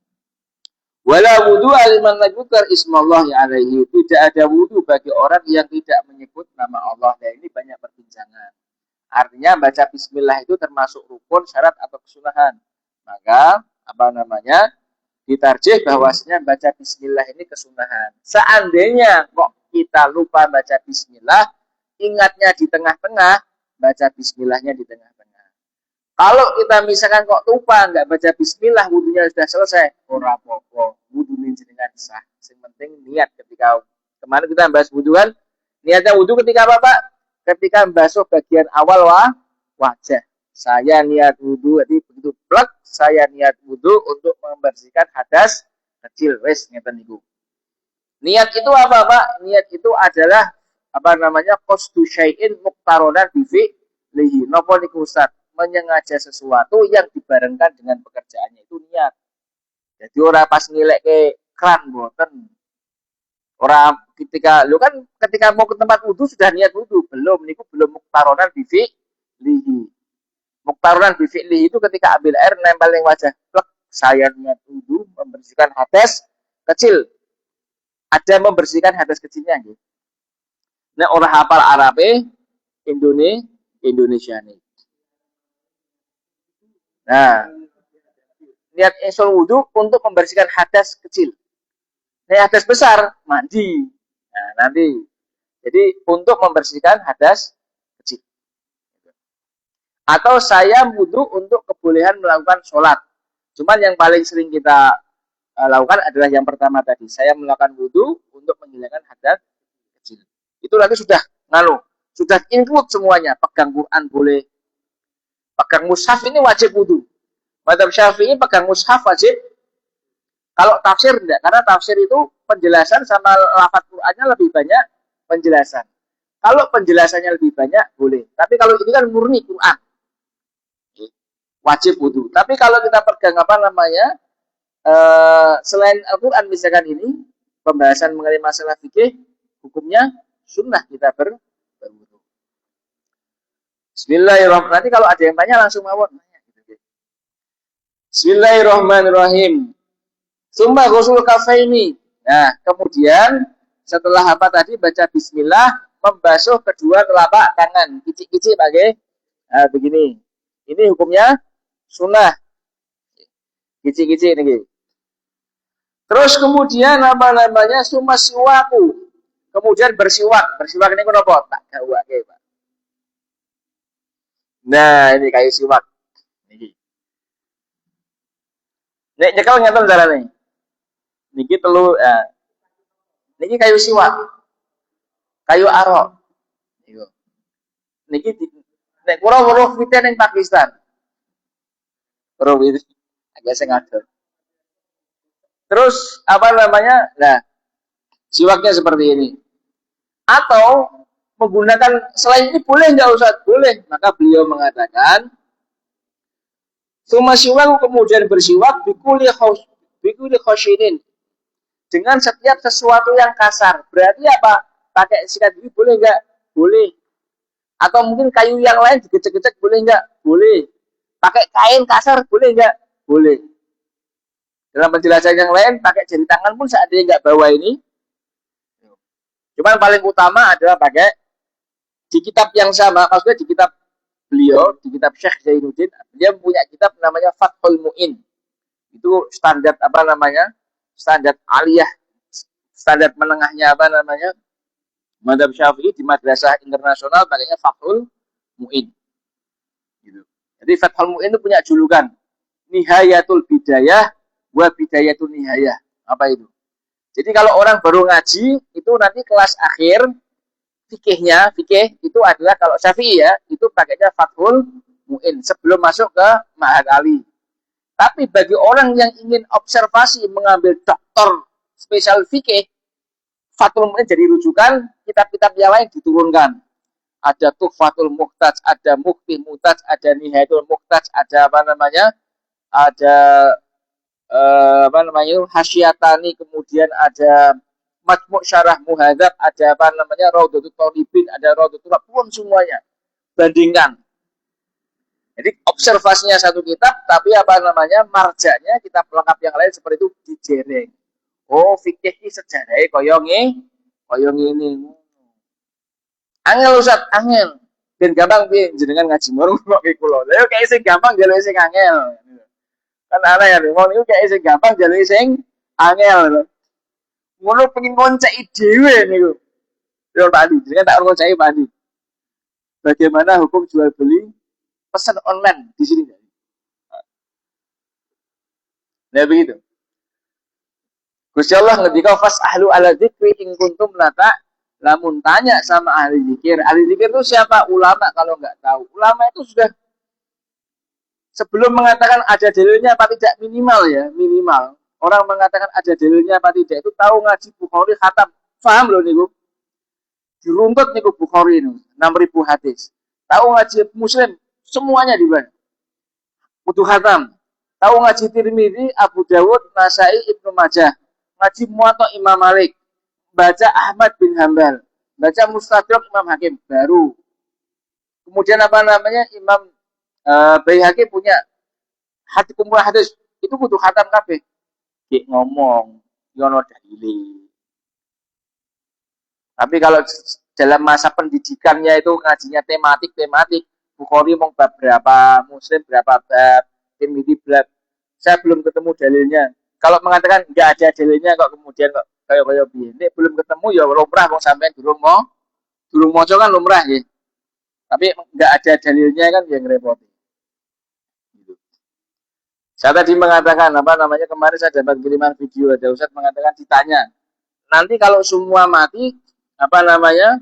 Wala wudu aliman ladzikr ismallahi alaihi. Tidak ada wudu bagi orang yang tidak menyebut nama Allah. Nah, ini banyak perbincangan jangan. Artinya baca bismillah itu termasuk rukun, syarat atau kesunahan. Maka ditarjih bahwasanya baca bismillah ini kesunahan. Seandainya kok kita lupa baca bismillah, ingatnya di tengah-tengah, baca bismillahnya di tengah-tengah. Kalau kita misalkan kok lupa nggak baca bismillah, wudunya sudah selesai, ora apa-apa, wudu jenengan sah. Yang penting niat ketika kemarin kita bahas wudu kan, niatnya wudu ketika apa Pak? Ketika membasuh bagian awal wajah. Saya niat wudu, jadi begitu plek, saya niat wudu untuk membersihkan hadas kecil, wes ngeten niku. Niat itu apa Pak? Niat itu adalah qasdu syai'in muqtaronan bi fi'lihi. Napa niku Ustaz? Menyengaja sesuatu yang dibarengkan dengan pekerjaannya itu niat. Jadi ora pas ngilekke kran mboten. Ora ketika mau ke tempat wudu sudah niat wudu, belum niku belum muqtaronan bi fi'lihi. Muqtaronan bi fi'lihi itu ketika ambil air nempel ning wajah, plek, saya niat wudu membersihkan hadas kecil. Ada membersihkan hadas kecilnya gitu. Nek ora hafal Arabe Indonesia nih. Nah, niat insul wudu untuk membersihkan hadas kecil. Nek hadas besar, mandi. Nah, nanti. Jadi untuk membersihkan hadas kecil. Atau saya wudu untuk kebolehan melakukan sholat. Cuman yang paling sering kita lakukan adalah yang pertama tadi. Saya melakukan wudu untuk menghilangkan hadas kecil. Itu nanti sudah sudah include semuanya. Pegang Quran boleh. Pegang mushaf ini wajib wudu. Madzhab Syafi'i pegang mushaf wajib. Kalau tafsir enggak, karena tafsir itu penjelasan sama lafaz Qur'annya lebih banyak penjelasan. Kalau penjelasannya lebih banyak boleh. Tapi kalau ini kan murni Quran, wajib wudu. Tapi kalau kita pegang selain Al-Quran misalkan ini pembahasan mengenai masalah fikih, hukumnya sunnah kita berwudu. Bismillahirrahmanirrahim. Nanti kalau ada yang tanya langsung mawon. Bismillahirrahmanirrahim. Summa ghusul kafaini. Nah, kemudian setelah apa tadi baca bismillah, membasuh kedua telapak tangan. Kicik-kicik pakai begini. Ini hukumnya sunnah. Kicik-kicik ini. Terus kemudian summa siwaku. Kemudian bersiwak. Bersiwak ini kenapa? Tak gawake, Pak. Nah, ini kayu siwak. Nek nyekel ngeten carane. Niki telu niki kayu siwak. Kayu arok. Niki nek kula weruh wite ning Pakistan. Weruh wite agak sing adoh. Terus Nah, siwaknya seperti ini. Atau menggunakan selain ini boleh enggak Ustaz? Boleh. Maka beliau mengatakan summa siwak kemudian bersiwak bikuli khoshinin. Dengan setiap sesuatu yang kasar. Berarti apa? Pakai sikat gigi boleh enggak? Boleh. Atau mungkin kayu yang lain digecek-gecek boleh enggak? Boleh. Pakai kain kasar boleh enggak? Boleh. Dalam penjelasan yang lain, pakai jari tangan pun seandainya enggak bawa ini. Cuman paling utama adalah pakai di kitab yang sama, maksudnya di kitab beliau, di kitab Syekh Zainuddin, dia punya kitab namanya Fathul Mu'in. Itu standar standar aliyah, standar menengahnya Madzhab Syafi'i di madrasah internasional pakainya Fathul Mu'in. Gitu. Jadi Fathul Mu'in itu punya julukan Nihayatul Bidayah wa Bidayatul Nihayah. Apa itu? Jadi kalau orang baru ngaji, itu nanti kelas akhir fikih itu adalah kalau Syafi'i ya, itu pakainya Fathul Mu'in sebelum masuk ke Ma'had Ali. Tapi bagi orang yang ingin observasi mengambil doktor spesial fikih, Fathul Mu'in jadi rujukan, kitab-kitab yang lain diturunkan. Ada Tuhfatul Muhtaj, ada Muqtih Muhtaj, ada Nihayatul Muhtaj, ada Hasyatani, kemudian ada Majmu' Syarah Muhadzab, ada Raudhatul Thalibin, ada Raudhatul pun semuanya. Bandingkan. Jadi observasinya satu kitab, tapi marjanya kitab pelengkap yang lain seperti itu dijereng. Oh, fikih iki sejarahé kaya ngene. Angel Ustaz, angel. Ben gampang piye jenengan ngaji murung kok ki kula. Lah yo kayak sing gampang jaluke sing angel. Kan aneh ya, wong niku kayak sing gampang jaluke sing angel. Ngono pengen ngonceki dhewe niku. Yo Pak Andi, jenengan tak ngonceki Pak Andi. Bagaimana hukum jual beli pesan online di sini? Nah begitu. Gusti Allah ngendika fas ahlu ala dzikri in kuntum lata lamun tanya sama ahli zikir. Ahli zikir itu siapa? Ulama kalau nggak tahu. Ulama itu sudah sebelum mengatakan ada dalilnya apa tidak minimal ya, minimal. Orang mengatakan ada dalilnya apa tidak itu tahu ngaji Bukhari khatam. Paham loh niku. Diruntut niku Bukhari ini 6.000 hadis. Tahu ngaji Muslim semuanya dibaca. Kudu khatam. Tahu ngaji Tirmidzi, Abu Dawud, Nasai, Ibnu Majah. Ngaji Muwatta Imam Malik. Baca Ahmad bin Hambal. Baca Mustadrak Imam Hakim baru. Kemudian apa namanya? Imam Baihaqi punya hati kumpulan hadis. Itu kudu khatam kabeh. Dik ngomong, yono dalile. Tapi kalau dalam masa pendidikannya itu ngajinya tematik, Bukhari mau bab berapa, Muslim berapa bab, Tirmidzi bab. Saya belum ketemu dalilnya. Kalau mengatakan nggak ada dalilnya kok kemudian kok kayak ini belum ketemu ya lumrah kok sampai durung moco kan lumrah ya. Tapi nggak ada dalilnya kan yang repot. Gitu. Saya tadi mengatakan apa namanya kemarin saya dapat kiriman video ada Ustaz mengatakan ditanya nanti kalau semua mati apa namanya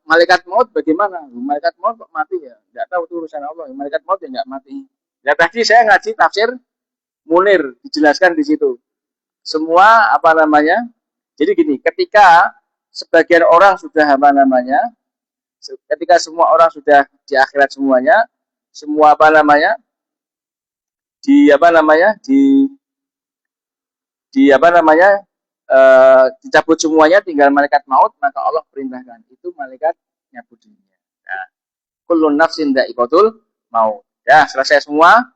malaikat maut bagaimana? Malaikat maut kok mati ya? Nggak tahu itu urusan Allah. Malaikat maut ya nggak mati. Ya tadi saya ngaji tafsir Munir dijelaskan di situ. Semua apa namanya? Jadi gini, ketika sebagian orang sudah apa namanya? Ketika semua orang sudah di akhirat semuanya, semua apa namanya? Di apa namanya? Di apa namanya? Dicabut semuanya tinggal malaikat maut maka Allah perintahkan itu malaikat nyabut dirinya. Nah, kullun nafsin dha'iqatul maut. Ya, selesai semua.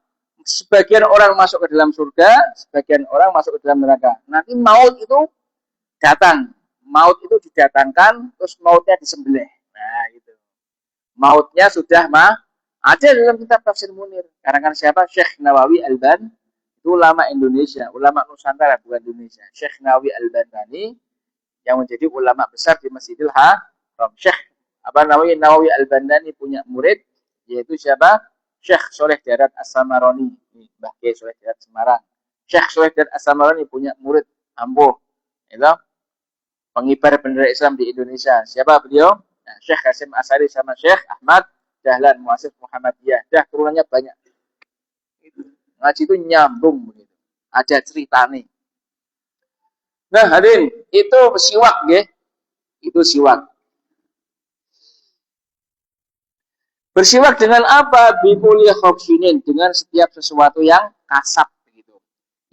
Sebagian orang masuk ke dalam surga, sebagian orang masuk ke dalam neraka. Nanti maut itu datang. Maut itu didatangkan, terus mautnya disembelih. Nah, gitu. Mautnya sudah ada dalam kitab Tafsir Munir. Karangan siapa? Syekh Nawawi Al-Ban. Itu ulama Indonesia, ulama Nusantara bukan Indonesia. Syekh Nawawi Al-Banani yang menjadi ulama besar di Masjidil Haram. Syekh Nawawi Al-Banani punya murid yaitu siapa? Syekh Soleh Darat As-Samarani, Mbah Kiai Soleh Darat Semarang. Syekh Soleh Darat As-Samarani punya murid ampuh, itu pengibar bendera Islam di Indonesia. Siapa beliau? Nah, Syekh Hasim Asari sama Syekh Ahmad Dahlan Muasif Muhammadiyah. Dah turunannya banyak. Ngaji itu nyambung begitu. Ada ceritanya. Nah, hadirin, itu siwak nggih. Itu siwak. Bersiwak dengan apa? Bikuli khobsinin, dengan setiap sesuatu yang kasab begitu.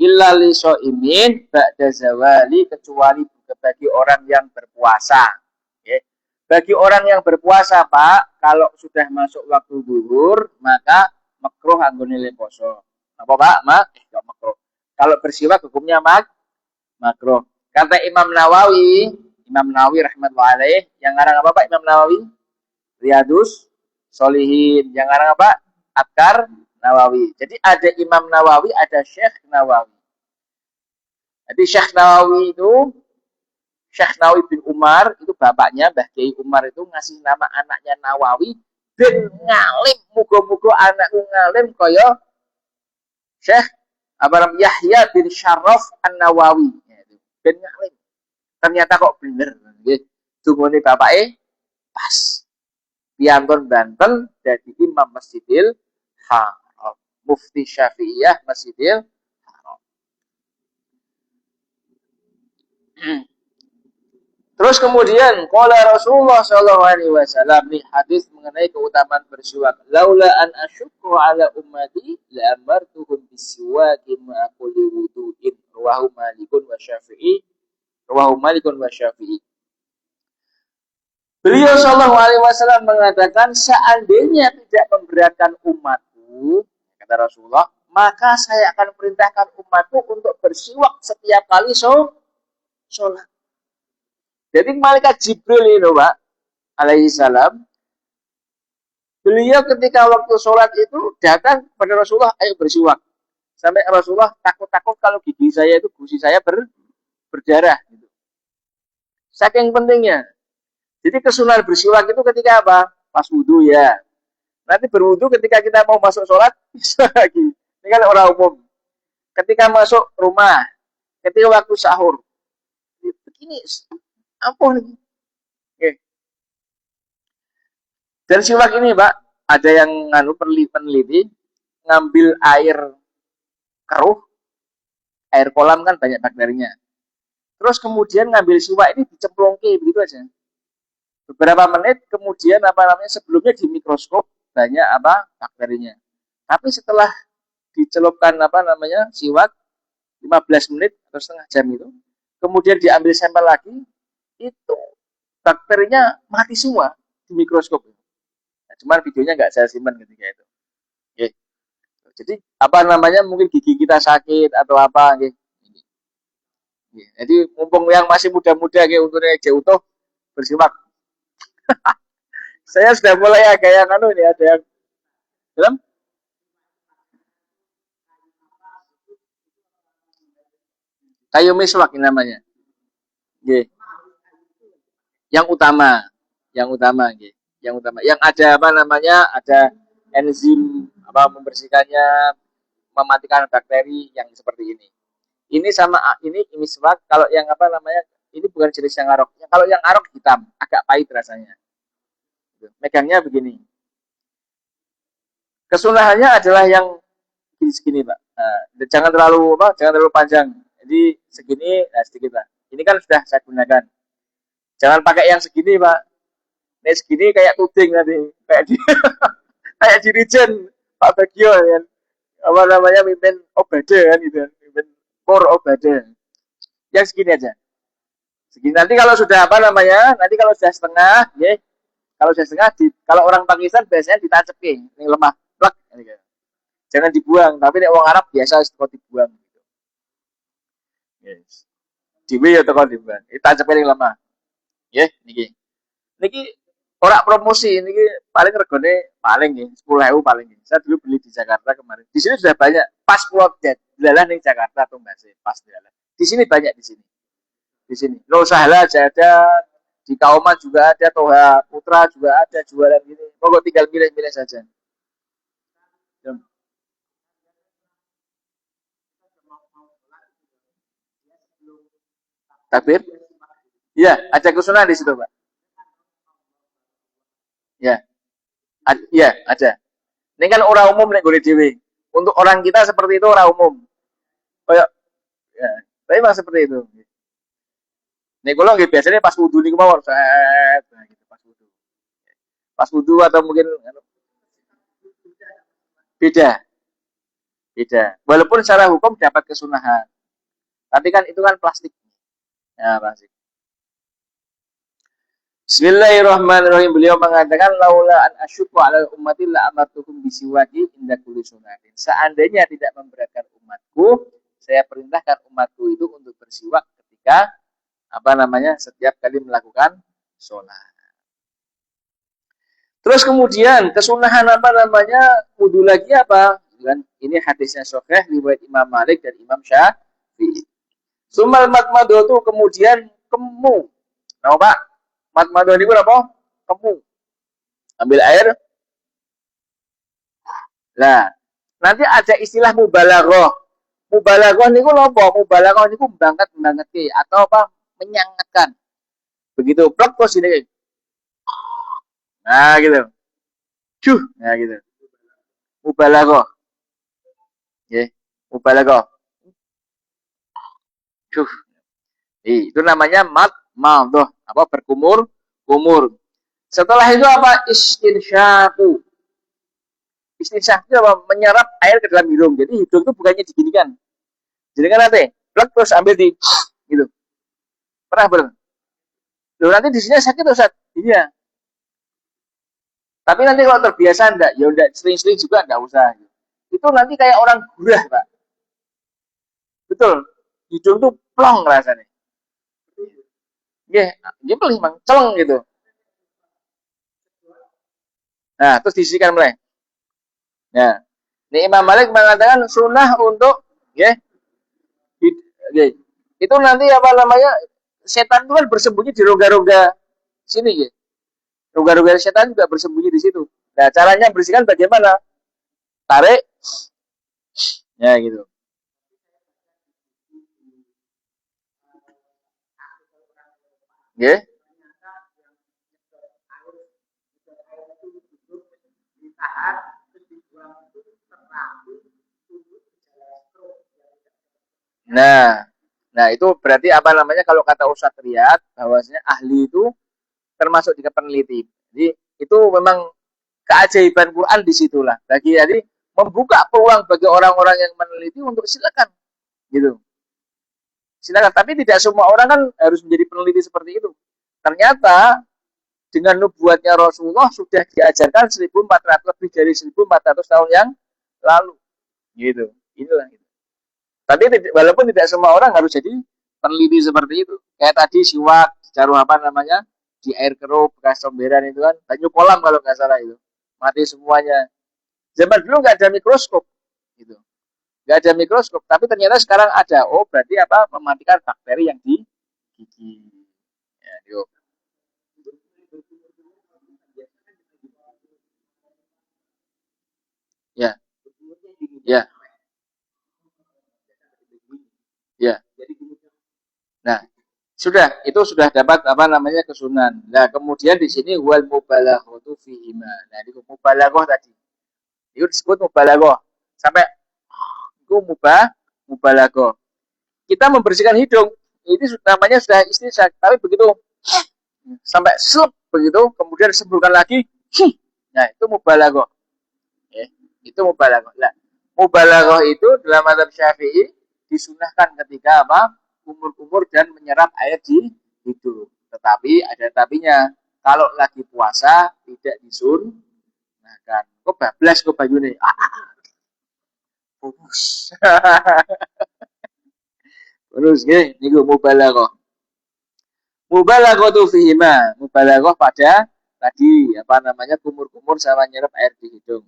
Illa li so'imin ba'da zawali, kecuali bagi orang yang berpuasa. Okay. Bagi orang yang berpuasa, Pak, kalau sudah masuk waktu zuhur, maka makruh anggone le poso. Apa Pak? Enggak makruh. Kalau bersiwak hukumnya makruh. Kata Imam Nawawi rahmatullahi alaih, yang ngarang apa Pak Imam Nawawi? Riyadus Solihin, yang ngarang apa? Adkar Nawawi. Jadi ada Imam Nawawi, ada Syekh Nawawi. Jadi Syekh Nawawi itu Syekh Nawawi bin Umar, itu bapaknya Mbah Kiai Umar itu ngasih nama anaknya Nawawi ben ngalim, muga-muga anakku ngalim kaya Syekh Yahya bin Syarraf An-Nawawi. Ben ngalim. Ternyata kok bener nggih. Dungane bapake pas. Piantun Banten dadi Imam Masjidil Haram, Mufti Syafi'iyah Masjidil Haram. Terus kemudian qala Rasulullah sallallahu alaihi wasallam nih hadis mengenai keutamaan bersiwak. Laula an asyukku ala ummati la amartuhum bisiwakin ma kulli wudu'in. Rawahu Malikun wa Syafi'i. Beliau Shallallahu Alaihi Wasallam mengatakan seandainya tidak memberatkan umatku, kata Rasulullah, maka saya akan perintahkan umatku untuk bersiwak setiap kali sholat. Jadi malaikat Jibril itu Pak, alaihi salam, Beliau ketika waktu sholat itu datang kepada Rasulullah, ayo bersiwak. Sampai Rasulullah takut-takut kalau gigi saya itu, gusi saya berdarah. Gitu. Saking pentingnya. Jadi kesunahan bersiwak itu ketika apa? Pas wudhu ya. Nanti berwudhu ketika kita mau masuk sholat, bisa lagi. Ini kan orang umum. Ketika masuk rumah, ketika waktu sahur. Begini, ampun. Oke. Dan siwak ini, Pak, ada yang peneliti ngambil air keruh, air kolam kan banyak bakterinya. Terus kemudian ngambil siwak ini dicemplungke begitu aja. Beberapa menit kemudian sebelumnya di mikroskop banyak bakterinya. Tapi setelah dicelupkan siwak 15 menit atau setengah jam itu, kemudian diambil sampel lagi, itu bakterinya mati semua di mikroskop. Nah, cuman videonya nggak saya simpan ketika itu. Oke. Jadi mungkin gigi kita sakit atau apa, oke. Jadi mumpung yang masih muda-muda kayak untungnya utuh bersiwak. Saya sudah mulai agak yang ini ada yang dalam kayu miswak namanya. Oke. Yang utama, oke. Yang utama. Yang ada ada enzim membersihkannya, mematikan bakteri yang seperti ini. Ini sama ini miswak. Kalau yang ini bukan jenis yang arok. Kalau yang arok hitam, agak pahit rasanya. Megangnya begini. Kesunahannya adalah yang segini, Pak. Jangan terlalu panjang. Jadi segini, sedikit lah. Ini kan sudah saya gunakan. Jangan pakai yang segini, Pak. Ini segini kayak tuding nanti, kayak di kayak dirijen Pak Bagio kan. Mimpin Obade kan gitu. Mimpin Por Obade. Yang segini aja. Segini nanti kalau sudah nanti kalau sudah setengah, ya. Kalau sudah setengah, kalau orang Pakistan biasanya ditacepi, ini lemah, plak, gitu. Jangan dibuang, tapi nek wong Arab biasa kok dibuang gitu. Yes. Diwe ya teko dibuang. Tacepi yang lemah. Nggih, niki. Niki ora promosi, niki paling regane paling nggih 10.000 paling nggih. Saya dulu beli di Jakarta kemarin. Di sini sudah banyak pas pulau Delalah ning Jakarta tuh Mbak, pas Delalah. Di sini banyak di sini. Di sini. Lo Sahla aja ada, di Kauman juga ada, Toha Putra juga ada jualan gini. Pokok tinggal milih-milih saja. Takbir? Iya, ada kesunahan di situ, Pak. Ya, iya ada. Ini kan orang umum nih gue dewi. Untuk orang kita seperti itu orang umum. Kayak, ya, tapi memang seperti itu. Nih kalau nggak biasanya pas wudhu nih mau nah, gitu, pas wudhu atau mungkin beda, beda. Walaupun secara hukum dapat kesunahan, tapi kan itu kan plastik. Ya, plastik. Bismillahirrahmanirrahim. Beliau mengatakan laula an asyqa 'ala ummati la amartukum bisiwaki inda kulli sunatin. Seandainya tidak memberatkan umatku, saya perintahkan umatku itu untuk bersiwak ketika setiap kali melakukan sholat. Terus kemudian kesunahan wudu lagi apa? Ini hadisnya sahih riwayat Imam Malik dan Imam Syafi'i. Sumal matmadatu kemudian kemu. Nah, Pak, matmadah niku apa? Kemu. Ambil air. Nah, nanti ada istilah mubalaghah. Mubalaghah niku napa? Mubalaghah niku mbangket-mbangketi atau apa? Menyangatkan. Begitu plek terus ini. Nah, gitu. Nah gitu. Mubalaghah. Nggih. Mubalaghah. Itu namanya madmadah, berkumur. Setelah itu apa? Istinsyaku. Istinsyak itu apa? Menyerap air ke dalam hidung. Jadi hidung itu bukannya diginikan. Jadi kan nanti plek terus ambil di gitu. Pernah? Loh, nanti di sini sakit Ustaz. Iya. Tapi nanti kalau terbiasa enggak, ya enggak sering-sering juga enggak usah. Itu nanti kayak orang gurah, Pak. Betul. Hidung tuh plong rasanya. Nggih, dia pelih mang, celeng gitu. Nah, terus disisikan mulai. Nah, ini Imam Malik mengatakan sunnah untuk ya, ya, itu nanti apa namanya setan itu kan bersembunyi di rongga-rongga sini ya. Rongga-rongga setan juga bersembunyi di situ. Nah, caranya bersihkan bagaimana? Tarik, ya gitu. Ya. Nah, nah itu berarti apa namanya kalau kata Ustadz Riyad bahwasanya ahli itu termasuk juga peneliti. Jadi itu memang keajaiban Quran disitulah. Jadi membuka peluang bagi orang-orang yang meneliti untuk silakan gitu. Silakan. Tapi tidak semua orang kan harus menjadi peneliti seperti itu. Ternyata dengan nubuatnya Rasulullah sudah diajarkan 1400 lebih dari 1400 tahun yang lalu. Gitu. Inilah gitu. Tapi walaupun tidak semua orang harus jadi peneliti seperti itu. Kayak tadi siwak, jarum apa namanya, di air keruh, bekas comberan itu kan, banyu kolam kalau nggak salah itu. Mati semuanya. Zaman dulu nggak ada mikroskop. Gitu. Nggak ada mikroskop. Tapi ternyata sekarang ada. Oh, berarti apa? Mematikan bakteri yang di gigi. Ya, yuk. Ya, ya, ya. Nah, sudah dapat apa namanya kesunan. Nah, kemudian di sini wal mubalaghatu fihima. Nah, di mubalaghah tadi. Itu disebut mubalaghah. Sampai itu mubalaghah. Kita membersihkan hidung. Ini namanya sudah istinsak. Tapi begitu sampai sup begitu, kemudian sembuhkan lagi. Nah, itu mubalaghah. Ya, itu mubalaghah. Nah, mubalaghah itu dalam mazhab Syafi'i disunahkan ketika apa? Kumur-kumur dan menyerap air di hidung. Tetapi ada tapinya. Kalau lagi puasa tidak disun. Nah kan, kok bablas kok banyune. Fokus. Terus nggih niku mubalaghah. Mubalaghah tu fihima. Mubalaghah pada tadi apa namanya kumur-kumur sama nyerap air di hidung.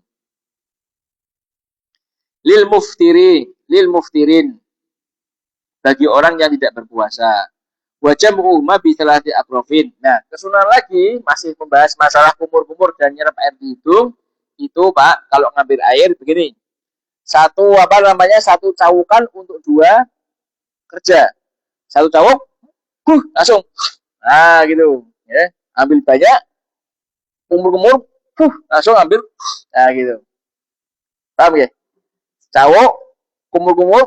Lil muftirin bagi orang yang tidak berpuasa. Wajah mu'umma bisalati akrofin. Nah, kesunahan lagi masih membahas masalah kumur-kumur dan nyerap air di hidung. Itu Pak, kalau ngambil air begini. Satu apa namanya? Satu cawukan untuk dua kerja. Satu cawuk, langsung. Nah, gitu. Ya, ambil banyak, kumur-kumur, langsung ambil. Nah, gitu. Paham ya? Cawuk, kumur-kumur,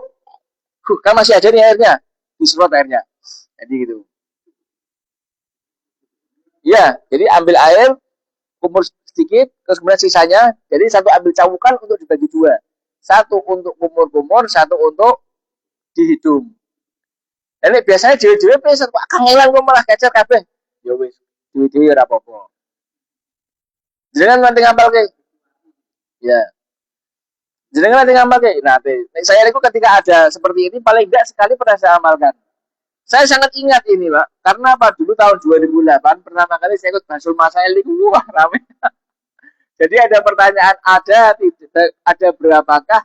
kan masih ada nih airnya. Disemprot airnya. Jadi gitu. Ya, jadi ambil air, kumur sedikit, terus kemudian sisanya, jadi satu ambil cawukan untuk dibagi dua. Satu untuk kumur-kumur, satu untuk di hidung. Ini biasanya dewe-dewe pesen, kok kangelan kok malah kecer kabeh. Ya wis, dewe-dewe ora apa-apa. Jenengan nanti ngapal ke? Ya. Jenengan nanti ngapal ke? Nanti. Saya itu ketika ada seperti ini, paling enggak sekali pernah saya amalkan. Saya sangat ingat ini, Pak. Karena apa? Dulu tahun 2008, pertama kali saya ikut Basul Masail itu, wah ramai. Jadi ada pertanyaan, ada berapakah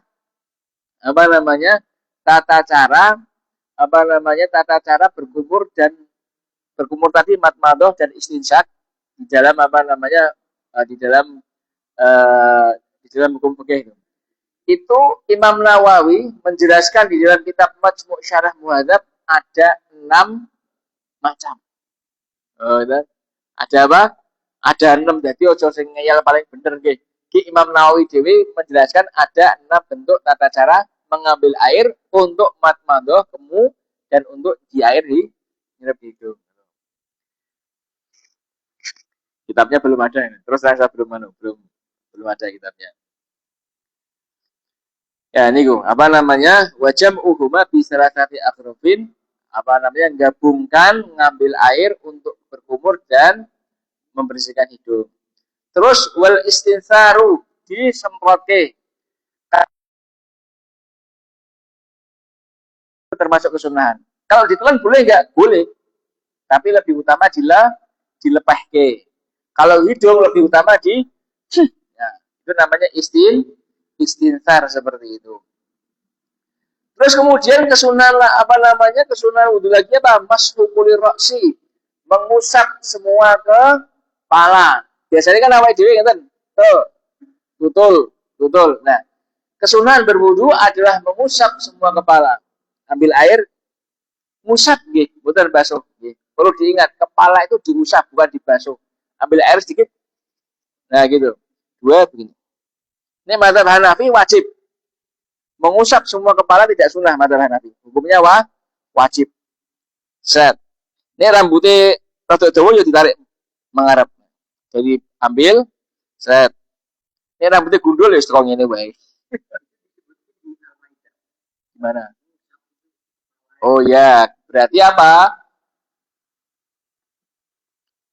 apa namanya tata cara tata cara berkumur dan berkumur tadi matmadoh dan istinsyak di dalam apa namanya di dalam uh, di dalam hukum fikih itu Imam Nawawi menjelaskan di dalam kitab Majmu' Syarah Muhadzab ada 6 macam. Ada apa? Ada 6. Jadi ojo sing ngeyel paling bener nggih. Ki Imam Nawawi dewi menjelaskan ada 6 bentuk tata cara mengambil air untuk matmadoh, kemu, dan untuk di air di nyerap hidung. Kitabnya belum ada. Terus saya belum ada kitabnya. Ya niku apa namanya wajam uhuma bisalasati akrofin apa namanya gabungkan ngambil air untuk berkumur dan membersihkan hidung. Terus wal istinsaru disemprotke termasuk kesunahan. Kalau ditelan boleh enggak? Boleh. Tapi lebih utama dilepehke. Kalau hidung lebih utama Ya, itu namanya istinsar seperti itu. Terus kemudian kesunahan apa namanya kesunahan wudhu lagi apa? Masfukuli roksi, mengusap semua kepala. Biasanya kan awake dhewe ngeten. Tuh, tutul, tutul. Nah, kesunahan berwudhu adalah mengusap semua kepala. Ambil air, ngusap nggih, mboten basuh nggih. Perlu diingat, kepala itu diusap bukan dibasuh. Ambil air sedikit. Nah, gitu. Dua begini. Ini mazhab Hanafi wajib. Mengusap semua kepala tidak sunnah mazhab Hanafi. Hukumnya wajib. Set. Ini rambutnya rada dawa ya ditarik mengarep. Jadi ambil set. Ini rambutnya gundul ya strong ini baik. Gimana? Oh ya, berarti apa?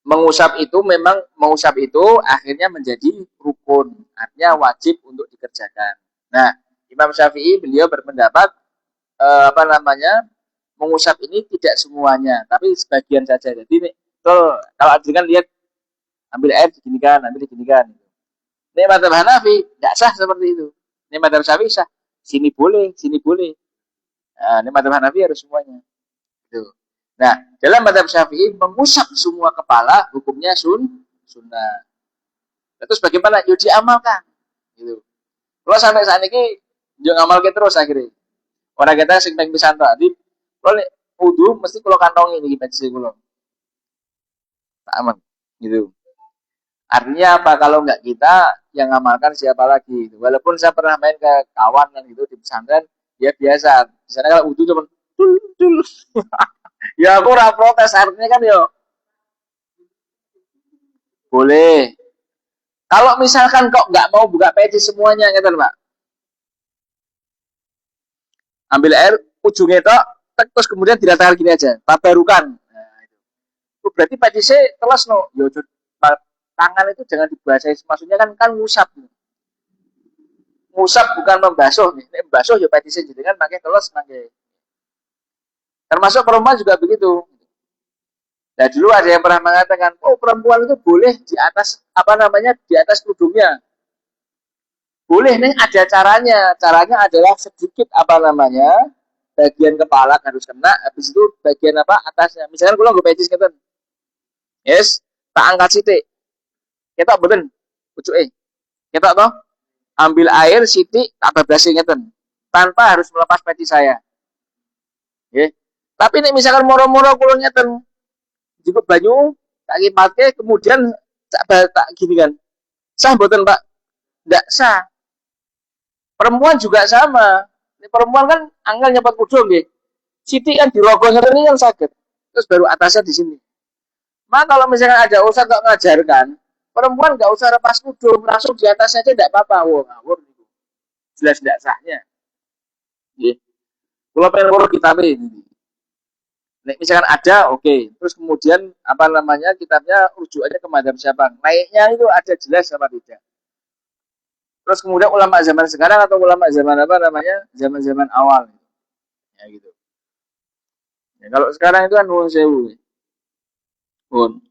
Mengusap itu akhirnya menjadi rukun, artinya wajib untuk dikerjakan. Nah, Imam Syafi'i beliau berpendapat apa namanya mengusap ini tidak semuanya, tapi sebagian saja. Jadi kalau dengan lihat ambil air diginikan, ambil diginikan. Ini madhab Hanafi tidak sah seperti itu. Ini madhab Syafi'i sah. Sini boleh, sini boleh. Nah, ini madhab Hanafi harus semuanya. Gitu. Nah, dalam madhab Syafi'i mengusap semua kepala hukumnya sunnah. Terus bagaimana? Yuk diamalkan. Gitu. Kalau sampai saat ini jangan amalkan terus akhirnya. Orang kita sing ping pisan tok. Di kalau wudu mesti kalau kantong ini baju kulo. Tak aman. Gitu. Artinya apa? Kalau nggak kita yang ngamalkan siapa lagi? Walaupun saya pernah main ke kawan kan gitu di pesantren, ya biasa. Di sana kalau wudu cuma tul tul. Ya aku ora protes artinya kan yo boleh. Kalau misalkan kok nggak mau buka peci semuanya gitu Pak. Ambil air ujungnya itu terus kemudian diratakan gini aja, tabarukan. Nah, itu berarti peci saya telas no. Yo tangan itu jangan dibasahi. Maksudnya kan ngusap. Ngusap bukan membasuh nih. Nek membasuh ya peci saya jadi kan pakai telas pakai. Termasuk perempuan juga begitu. Nah dulu ada yang pernah mengatakan, oh perempuan itu boleh di atas apa namanya di atas kerudungnya. Boleh nih ada caranya. Caranya adalah sedikit apa namanya bagian kepala harus kena, habis itu bagian apa atasnya. Misalkan kalau gue pecis ngeten, yes, tak angkat sitik, kita beten, pucuk kita toh ambil air sitik tak bablasin ngeten, tanpa harus melepas peci saya, ya. Tapi nih misalkan moro-moro kulo ngeten, cukup banyu tak kipatke kemudian tak gini kan, sah beten pak, tidak sah. Perempuan juga sama. Ini perempuan kan anggal nyepat kudu nggih. Siti kan dirogoh ini kan sakit. Terus baru atasnya di sini. Maka kalau misalnya ada ustaz kok ngajarkan, perempuan nggak usah lepas kudu, langsung di atasnya aja tidak apa-apa. Wah, ngawur itu. Jelas tidak sahnya. Nggih. Kalau pengen ngurus kitabnya ini. Misalkan ada, oke. Okay. Terus kemudian apa namanya kitabnya rujukannya ke madhab siapa? Naiknya itu ada jelas apa tidak? Terus kemudian ulama zaman sekarang atau ulama zaman apa namanya? Zaman-zaman awal. Ya gitu. Ya, kalau sekarang itu kan nuwun sewu. Pun.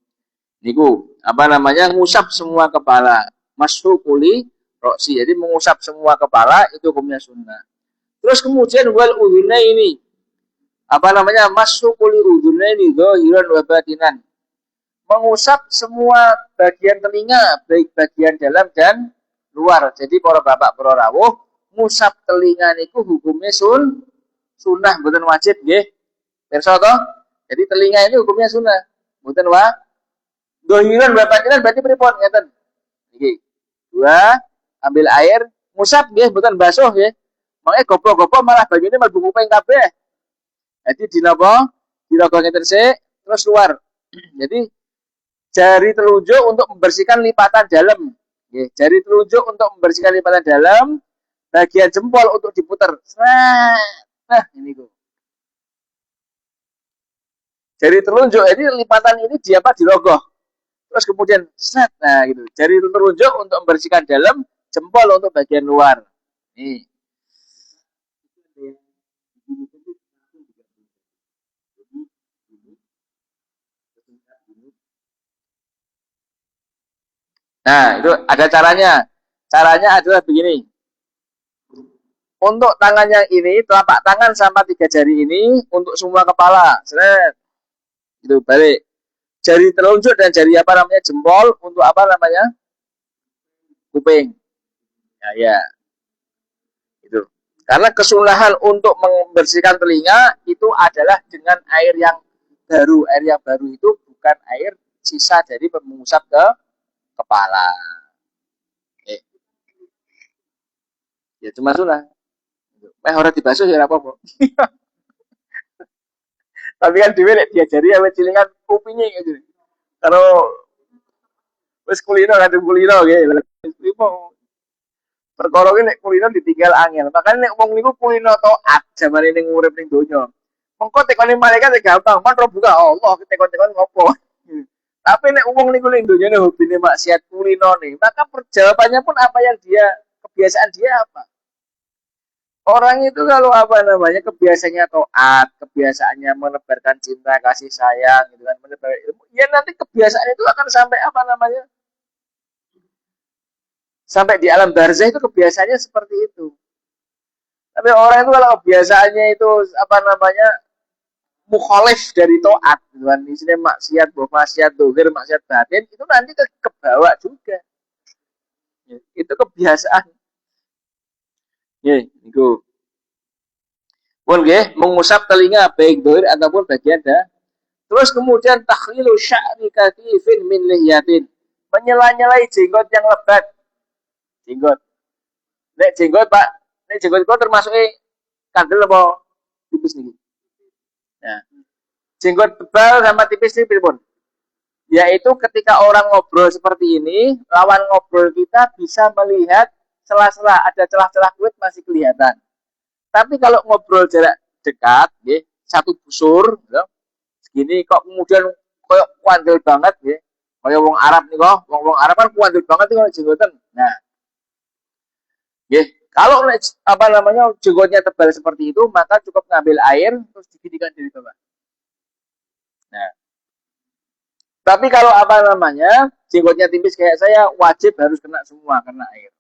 Niku apa namanya? Ngusap semua kepala. Masukuli roksi. Jadi mengusap semua kepala itu hukumnya sunnah. Terus kemudian wal udhuna ini apa namanya? Masukuli udhuna ini zahiran wa batinan. Mengusap semua bagian telinga, baik bagian dalam dan luar. Jadi para bapak para rawuh, ngusap telinga niku hukumnya sunnah, bukan wajib nggih. Pirsa toh? Jadi telinga ini hukumnya sunnah. Mboten wa dohiran bapatinan berarti pripun ngeten. Iki. Dua, ambil air, ngusap nggih mboten basuh nggih. Makanya gopo-gopo malah banyune mlebu kuping kabeh. Jadi dinapa? Diraga ngeten sik, terus luar. Jadi jari telunjuk untuk membersihkan lipatan dalam. Nggih, jari telunjuk untuk membersihkan lipatan dalam, bagian jempol untuk diputar. Nah, ini kok. Jari telunjuk ini lipatan ini di apa dirogoh. Terus kemudian set, nah gitu. Jari telunjuk untuk membersihkan dalam, jempol untuk bagian luar. Nih. Nah, itu ada caranya. Caranya adalah begini. Untuk tangan yang ini, telapak tangan sama 3 jari ini untuk semua kepala. Seret. Itu balik. Jari telunjuk dan jari apa namanya jempol untuk apa namanya kuping. Ya, ya. Itu. Karena kesunahan untuk membersihkan telinga itu adalah dengan air yang baru. Air yang baru itu bukan air sisa dari mengusap ke kepala. Eh, ya cuma sunah. Ora dibasuh ya apa-apa. Tapi kan dhewe nek diajari awet cilik kan kupinge gitu. Kalau wis kulino kadung kulino nggih. Perkara ki nek kulino ditinggal angel. Makane nek wong niku kulino taat jamane ning urip ning donya. Mengko tekone malaikat gampang, man buka Allah tekon-tekon ngopo. Tapi nek wong niku ning donya hobine maksiat kulino nih, maka perjawabannya pun apa yang dia kebiasaan dia apa? Orang itu kalau apa namanya kebiasaannya taat, kebiasaannya menebarkan cinta, kasih sayang, gitu kan, menebar ilmu, ya nanti kebiasaan itu akan sampai apa namanya, sampai di alam barzah itu kebiasaannya seperti itu. Tapi orang itu kalau kebiasaannya itu apa namanya mukhalif dari taat, gitu kan, isinya maksiat, maksiat dohir, maksiat batin, itu nanti kebawa juga. Ya, itu kebiasaan. Ya, itu. Pun nggih, mengusap telinga baik dohir ataupun bagian dah. Terus kemudian takhlilu sya'ri katifin min lihyatin. Menyela-nyelai jenggot yang lebat. Jenggot. Nek jenggot, Pak, nek jenggot kok termasuk kandel apa tipis nih? Nah, jenggot tebal sama tipis ini pripun? Yaitu ketika orang ngobrol seperti ini, lawan ngobrol kita bisa melihat celah-celah, ada celah-celah kulit masih kelihatan. Tapi kalau ngobrol jarak dekat, ya, satu busur, ya, segini kok kemudian kayak kuandel banget, ya, kayak wong Arab nih kok, wong Arab kan kuandel banget nih kalau jenggotan. Nah, ya, kalau apa namanya jenggotnya tebal seperti itu, maka cukup ngambil air terus diginikan dari bawah. Nah, tapi kalau apa namanya jenggotnya tipis kayak saya, wajib harus kena semua kena air.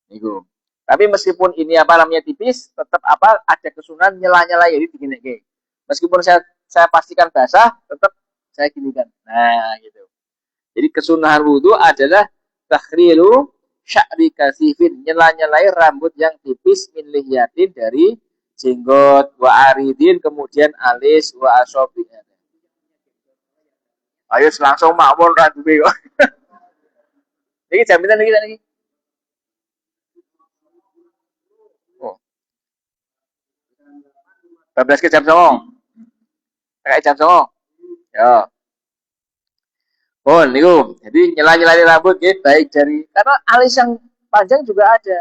Itu. Tapi meskipun ini apa namanya tipis, tetap apa ada kesunahan nyela-nyela jadi begini kayak. Meskipun saya pastikan basah, tetap saya ginikan. Nah, gitu. Jadi kesunahan wudu adalah takhrilu sya'ri kasifin, nyela-nyelai rambut yang tipis min lihyatin dari jenggot wa aridin kemudian alis wa asobi. Ayo langsung mawon ra duwe kok. Iki jaminan iki tadi. Oh. 12 ke jam 9. Kayak jam 9. Ya. Oh, niku. Jadi nyela-nyelani rambut gitu baik dari karena alis yang panjang juga ada.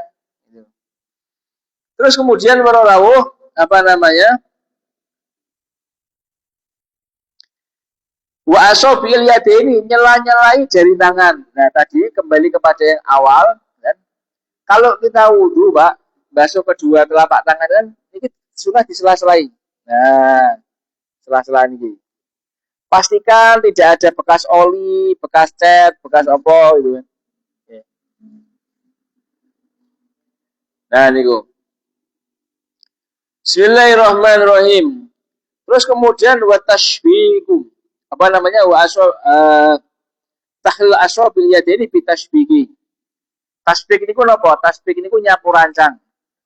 Terus kemudian merawuh apa namanya? Wa asobil yadaini nyela-nyelai jari tangan. Nah, tadi kembali kepada yang awal kan. Kalau kita wudu, Pak, basuh kedua telapak tangan kan ini sudah disela-selai. Nah, sela-sela ini. Pastikan tidak ada bekas oli, bekas cat, bekas apa gitu kan. Nah, niku. Bismillahirrahmanirrahim. Terus kemudian wa tashbihu. Apa namanya? Wa asal tahlil asabil yadaini bi tashbihi. Tasbih niku napa? Tasbih niku nyapu rancang.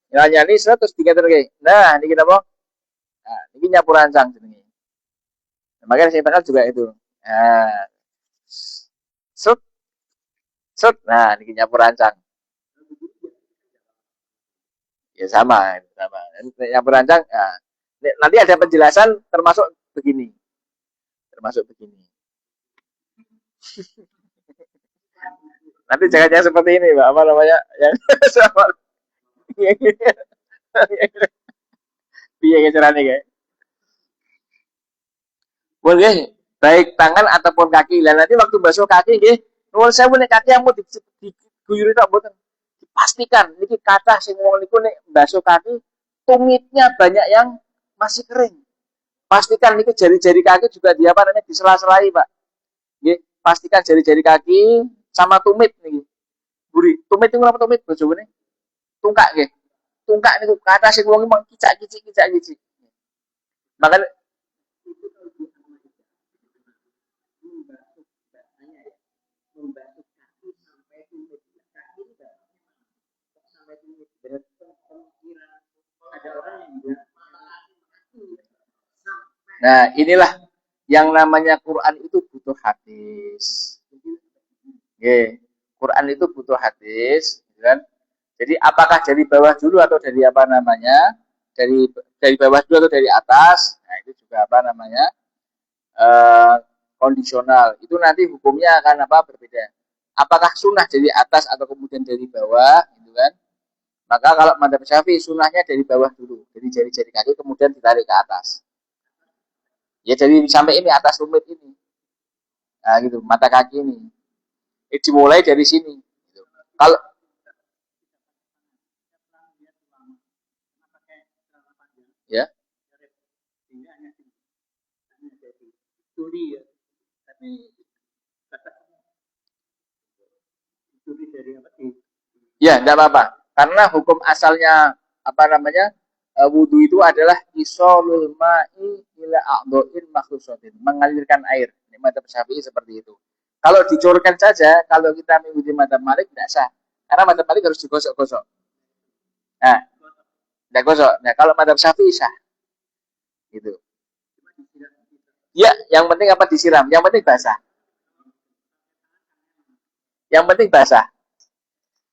Ya nyani terus dikatakan. Nah, niki napa? Nah, niki nyapu rancang jenenge. Nah, makanya saya tangkap juga itu. Nah, sut sut. Nah, niki nyapu rancang. Ya sama, sama. Nyapu rancang. Nah, nanti ada penjelasan termasuk begini. Termasuk begini. Nanti jangan-jangan seperti ini, Pak. Apa namanya? Yang sama. Iya, caranya kayak. Boleh, baik tangan ataupun kaki. Dan nanti waktu basuh kaki, nggih, nuwun sewu nek kaki yang mau diguyuri tok mboten. Dipastikan niki kathah sing wong niku nek basuh kaki tumitnya banyak yang masih kering. Pastikan niki jari-jari kaki juga di apa namanya disela-selai, Pak. Nggih. pastikan jari-jari kaki sama tumit nih. Buri, tumit itu apa tumit bojone? Tungkak nggih. Tungkak niku ke atas wong memang kicak-kicik. Makanya nah, inilah yang namanya Quran itu butuh hadis. Oke. Quran itu butuh hadis, gitu kan? Jadi apakah dari bawah dulu atau dari apa namanya? Dari bawah dulu atau dari atas? Nah, itu juga apa namanya? Eh, kondisional. Itu nanti hukumnya akan apa berbeda. Apakah sunnah dari atas atau kemudian dari bawah, gitu kan? Maka kalau madzhab Syafi'i sunnahnya dari bawah dulu, dari jari-jari kaki kemudian ditarik ke atas. Ya jadi sampai ini atas tumit ini. Nah, gitu, mata kaki ini. Dimulai dari sini. Gitu. Kalau ya, ya enggak apa-apa. Karena hukum asalnya apa namanya? Wudhu itu adalah isolul ma'i ila a'dha'in makhsusatin, mengalirkan air. Ini madzhab Syafi'i seperti itu. Kalau dicurkan saja, kalau kita mengikuti madzhab Malik tidak sah. Karena madzhab Malik harus digosok-gosok. Nah, tidak gosok. Nah, kalau madzhab Syafi'i sah. Gitu. Ya, yang penting apa disiram? Yang penting basah. Yang penting basah.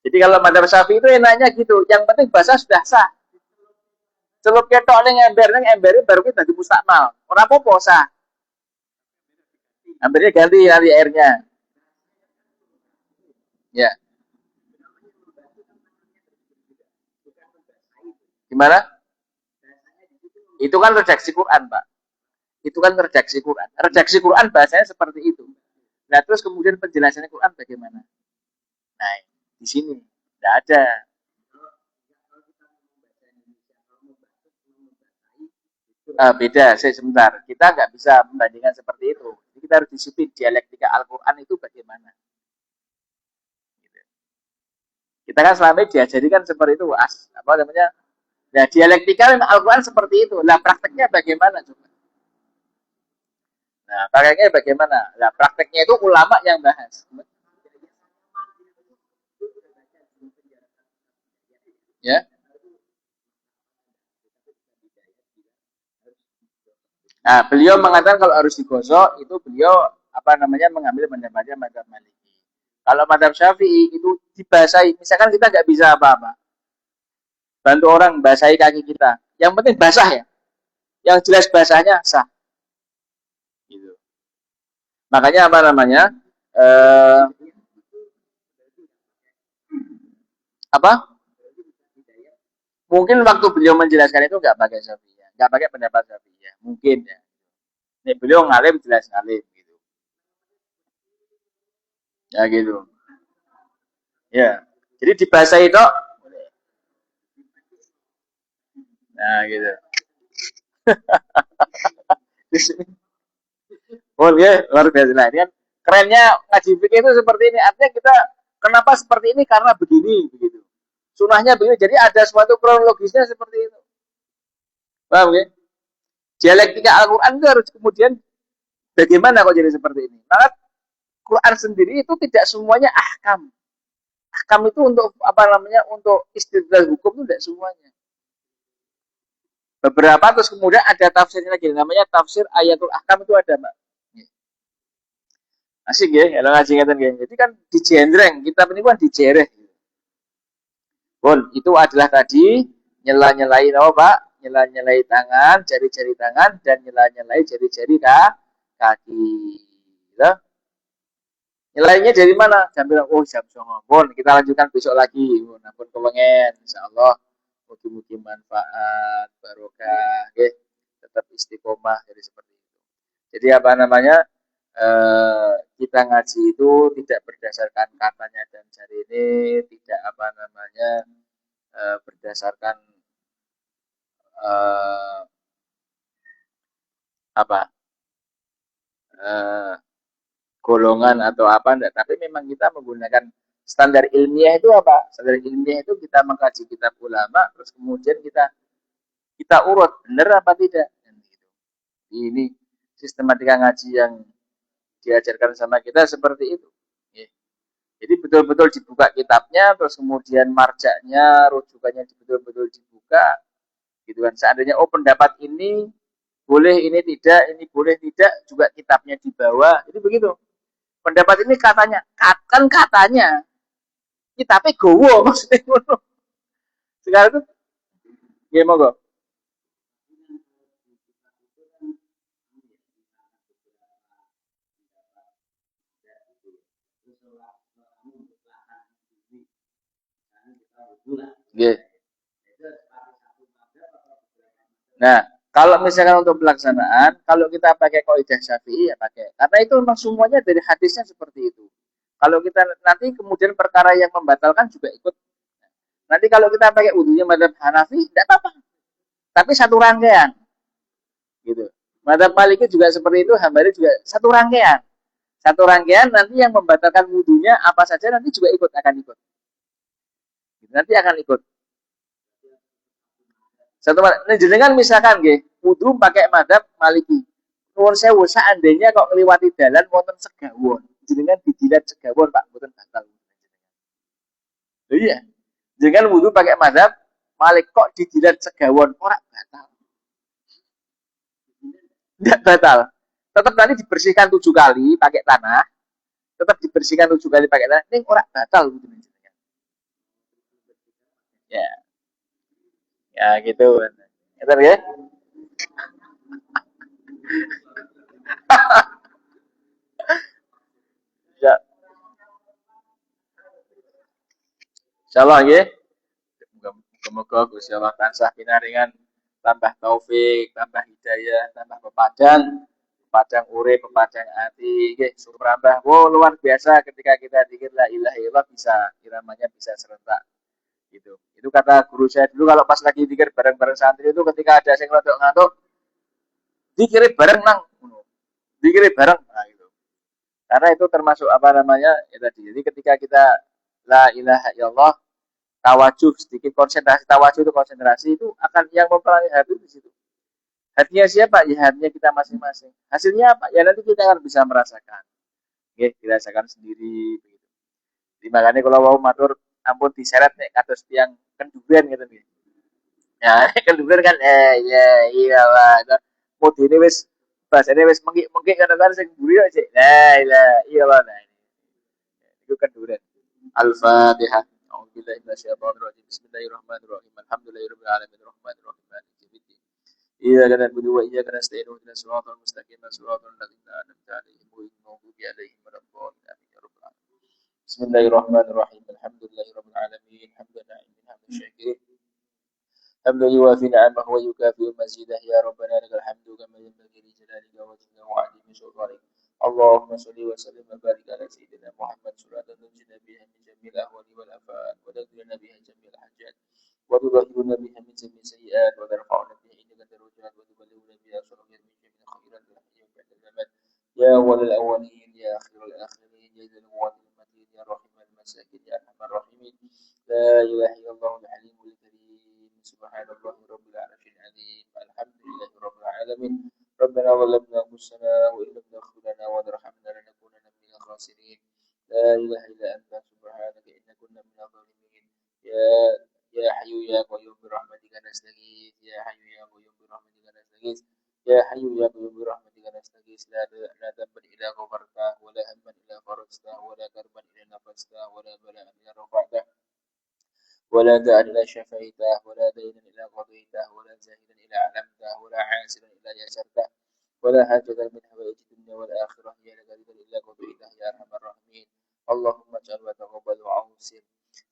Jadi kalau madzhab Syafi'i itu enaknya gitu. Yang penting basah sudah sah. Celup ketok ning embere baru kita dadi mustakmal. Ora apa-apa sah. Embernya ganti nanti airnya. Ya. Gimana? Itu kan redaksi Quran, Pak. Itu kan redaksi Quran. Redaksi Quran bahasanya seperti itu. Nah, terus kemudian penjelasannya Quran bagaimana? Nah, di sini tidak ada. Beda, saya sebentar. Kita nggak bisa membandingkan seperti itu. Jadi kita harus disiplin dialektika Al-Quran itu bagaimana. Kita kan selama ini diajari kan seperti itu. Apa namanya? Ya, dialektika memang Al-Quran seperti itu. Nah, prakteknya bagaimana coba? Nah, prakteknya bagaimana? Nah, prakteknya itu ulama yang bahas. Ya. Nah, beliau mengatakan kalau harus digosok itu beliau apa namanya mengambil pendapatnya madzhab Maliki. Kalau madzhab Syafi'i itu dibasahi. Misalkan kita nggak bisa apa-apa, bantu orang basahi kaki kita. Yang penting basah ya. Yang jelas basahnya sah. Gitu. Makanya apa namanya? Eh, apa? Mungkin waktu beliau menjelaskan itu nggak pakai Syafi'iyah, nggak pakai pendapat Syafi'iyah. Mungkin ya. Nih, beliau ngalim jelas ngalim gitu. Ya gitu. Ya. Jadi dibasahi itu. Nah gitu. Oh ya, luar biasa. Nah, ini kan kerennya ngaji fikih itu seperti ini. Artinya kita kenapa seperti ini karena begini begitu. Sunahnya begini. Jadi ada suatu kronologisnya seperti itu. Paham ya? Dialektika Al-Quran itu harus kemudian bagaimana kok jadi seperti ini. Maka Quran sendiri itu tidak semuanya ahkam. Ahkam itu untuk apa namanya? Untuk istidlal hukum itu tidak semuanya. Beberapa terus kemudian ada tafsirnya lagi. Namanya tafsir ayatul ahkam itu ada, Mbak. Asik ya, kalau ngaji ngeten ya. Jadi kan dijendreng, kita ini kan dijereh. Bon, itu adalah tadi nyela-nyelai apa, Pak? Nyela-nyelai tangan, jari-jari tangan dan nyela-nyelai jari-jari kaki. Gitu. Nyelainya dari mana? Jam bilang, oh jam 09.00. Bon, kita lanjutkan besok lagi. Bon, ampun kewengen, insyaallah mugi-mugi manfaat, barokah, nggih. Tetap istiqomah jadi seperti itu. Jadi apa namanya? Kita ngaji itu tidak berdasarkan katanya dan jari ini, tidak apa namanya berdasarkan eh, apa golongan atau apa enggak, tapi memang kita menggunakan standar ilmiah itu apa? Standar ilmiah itu kita mengkaji kitab ulama, terus kemudian kita urut benar apa tidak. Dan gitu. Ini sistematika ngaji yang diajarkan sama kita seperti itu. Jadi betul-betul dibuka kitabnya, terus kemudian marjaknya, rujukannya betul-betul dibuka, gitu kan. Seandainya pendapat ini boleh, ini tidak, ini boleh tidak, juga kitabnya dibawa. Jadi begitu. Pendapat ini katanya, kan katanya, kitabnya gowo maksudnya. Sekarang itu, ya monggo. Yeah. Nah, kalau misalkan untuk pelaksanaan, kalau kita pakai kaidah Syafi'i ya pakai. Karena itu memang semuanya dari hadisnya seperti itu. Kalau kita nanti kemudian perkara yang membatalkan juga ikut. Nanti kalau kita pakai wudhunya madzhab Hanafi, tidak apa-apa. Tapi satu rangkaian. Gitu. Madzhab Maliki juga seperti itu, Hambali juga satu rangkaian. Satu rangkaian nanti yang membatalkan wudhunya apa saja nanti juga akan ikut. Nanti akan ikut. Satu jenengan misalkan nggih, wudu pakai madzhab Maliki. Nuwun sewu seandainya kok ngliwati dalan wonten segawon. Jenengan dijilat segawon Pak, mboten batal. Lho iya. Jenengan wudu pakai madzhab Malik kok dijilat segawon ora batal. Tidak batal. Tetap nanti dibersihkan 7 kali pakai tanah. Tetap dibersihkan 7 kali pakai tanah. Ini ora batal wudu jenengan. Ya. Ya gitu. Ngerti ya? Ya. Insyaallah nggih. Semoga Gusti Allah tansah pinaringan tambah taufik, tambah hidayah, tambah pepadang urip, pepadang ati, nggih surambah. Wow, luar biasa ketika kita zikir la ilaha illallah bisa iramanya bisa serentak gitu. Itu kata guru saya dulu kalau pas lagi zikir bareng-bareng santri itu ketika ada yang rodok ngantuk, zikir bareng nang, zikir bareng, nah gitu. Karena itu termasuk apa namanya ya tadi. Jadi ketika kita la ilaha illallah tawajuh sedikit konsentrasi, tawajuh itu konsentrasi itu akan yang mempengaruhi hati di situ. Hatinya siapa? Ya hatinya kita masing-masing. Hasilnya apa? Ya nanti kita akan bisa merasakan. Oke, dirasakan sendiri begitu. Di makanya kalau mau matur ampun diseret nih kados tiang kenduren gitu nih. Ya, kenduren kan ya iyalah. Mau ini wis bahasane wis mengki-mengki kadang-kadang sing mburi aja. Nah, iyalah nah. Itu kenduren. Al-Fatihah. A'udzubillahi minasyaitonir rajim. Bismillahirrahmanirrahim. Alhamdulillahirabbil alamin arrahmanir rahim maliki yaumiddin. Iyyaka na'budu wa iyyaka nasta'in ihdinas siratal mustaqim siratal ladzina an'amta 'alaihim ghairil maghdubi 'alaihim waladdallin. Amin ya rabbal alamin. Bismillahirrahmanirrahim. Alhamdulillahirabbil alamin. Hamdan 'alamin hamdan syakirin. حمدا يوافي نعمه ويكافئ مزيده يا ربنا لك الحمد كما ينبغي لجلالك وجهك وعظيم سلطانك اللهم صل وسلم وبارك على سيدنا محمد صلاة تنجينا بها من جميع الأهوال والآفات وتغفرنا بها جميع الحاجات وتطهرنا بها من جميع السيئات وترفعنا بها عندك درجات وتبلغنا بها صلاة من جميع الخيرات الحي بعد الممات يا أول الأولين يا آخر الآخرين يا ذا القوة المتين يا رحيم المساكين يا أرحم الراحمين لا إله إلا الله الحليم الكريم سبحان الله رب العرش العظيم الحمد لله رب العالمين ربنا ظلمنا أنفسنا وإن لم تغفر لنا وترحمنا لنكونن من الخاسرين لا إله إلا أنت سبحانك إنا كنا من الظالمين يا حي يا قيوم برحمتك نستغيث يا حي يا قيوم برحمتك نستغيث يا حي يا قيوم برحمتك نستغيث لا ذنبا إلا غفرته ولا هما إلا فرجته ولا كربا إلا نفسته ولا بلاء إلا رفعته ولا داء إلا شفيته ولا دينا إلا قضيته ولا زاهدا إلا علمته ولا حاسدا إلا يسرته ولا حاجة من حوائج الدنيا والآخرة هي لك رضا إلا قضيته يا أرحم الراحمين اللهم اجعل وتقبل وعوسر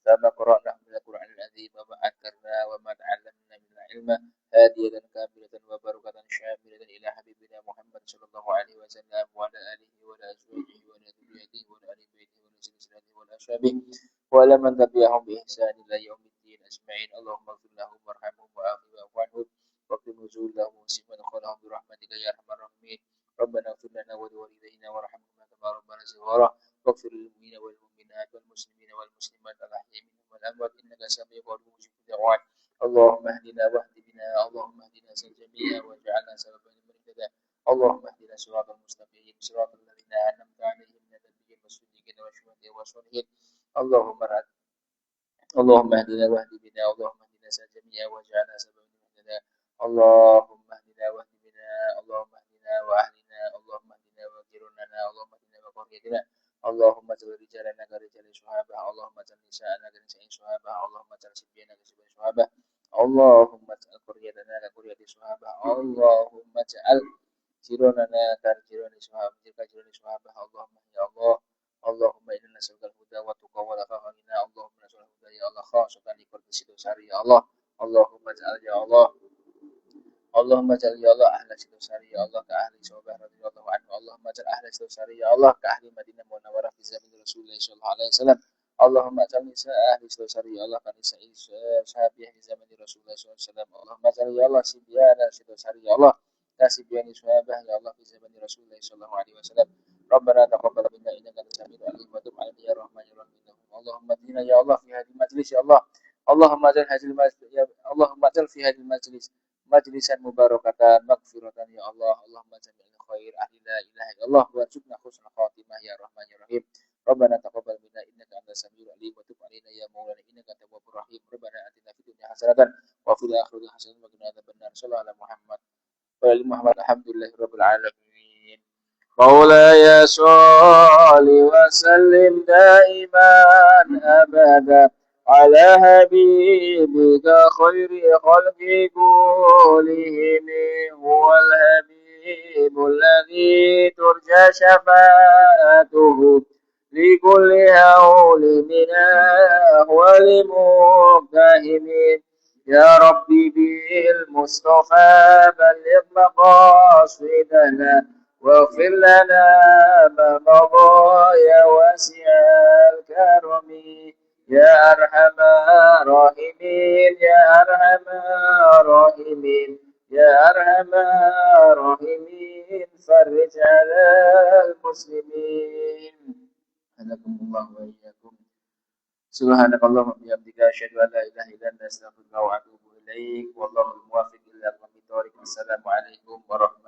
فما قرأنا من القرآن العظيم وما أذكرنا وما تعلمنا من العلم هادية كاملة وبركة شاملة إلى حبيبنا محمد صلى الله عليه وسلم وعلى آله وعلى أزواجه وعلى ذريته وعلى آل بيته وعلى سلسلته وعلى أصحابه وعلى من تبعهم بإحسان إلى يوم الدين أجمعين اللهم اغفر لهم وارحمهم وعافهم واعف عنهم واكتب نزولهم وسم مدخلهم برحمتك يا أرحم الراحمين ربنا اغفر لنا ولوالدينا وارحمهما كما ربنا صغارا واغفر للمؤمنين والمؤمنات والمسلمين والمسلمات الأحياء منهم والأموات إنك سميع قريب مجيب الدعوات اللهم اهدنا واهد بنا اللهم اهدنا جميعا واجعلنا سببا لمن اهتدى اللهم اهدنا صراط المستقيم صراط الذين أنعمت عليهم من النبيين والصديقين والشهداء والصالحين اللهم اهدنا واهد بنا اللهم اهدنا جميعا واجعلنا سببا لمن اهتدى اللهم اهدنا واهد بنا اللهم اهدنا واهدنا اللهم اهدنا وجرنا اللهم اهدنا وقريتنا اللهم اجعل رجالنا كرجال صحابه اللهم اجعل نساءنا كنساء صحابه اللهم اجعل صبياننا كصبيان صحابه اللهم اجعل قريتنا كقرية صحابه اللهم اجعل جيراننا كجيران صحابه اللهم يا الله اللهم إنا نسألك الهدى والتقى والعفاف منا اللهم نسألك الهدى يا الله خاصة لكل سيد ساري يا الله اللهم اجعل يا الله اللهم اجعل يا الله أهل سيد ساري يا الله كأهل صحابه رضي الله عنه اللهم اجعل أهل سيد ساري يا الله كأهل مدينة منورة في زمن رسول الله صلى الله عليه وسلم اللهم اجعل نساء أهل سيد ساري يا الله كنساء صحابه في زمن رسول الله صلى الله عليه وسلم اللهم اجعل يا الله سبيان سيد ساري يا الله كسبيان صحابه يا الله في زمن رسول الله صلى الله عليه وسلم ربنا تقبل منا انك انت السميع العليم وتب علينا يا رحمن يا رحيم اللهم اهدنا يا الله في هذه المجلس يا الله اللهم اجعل هذه المجلس اللهم اجعل في هذه المجلس مجلسا مباركة مغفرة يا الله اللهم جميع الخير أهل لا إله إلا الله وارزقنا حسن خاتمة يا رحمن يا رحيم ربنا تقبل منا إنك أنت السميع العليم وتب علينا يا مولانا إنك أنت التواب الرحيم ربنا آتنا في الدنيا حسنة وفي الآخرة حسنة وقنا عذاب النار صلى الله على محمد وعلى محمد الحمد لله رب العالمين مولاي صل وسلم دائما أبدا على حبيبك خير خلق كلهم هو الحبيب الذي ترجى شفاعته لكل هول من أهوال مقتحمين يا ربي بالمصطفى بلغ مقاصدنا واغفر لنا ما مضى يا واسع الكرم يا أرحم الراحمين يا أرحم الراحمين يا أرحم الراحمين فرج على المسلمين حفظكم الله وإياكم سبحانك اللهم وبحمدك أشهد أن لا إله إلا أنت أستغفرك وأتوب إليك والله الموافق إلى الطريق السلام عليكم ورحمة الله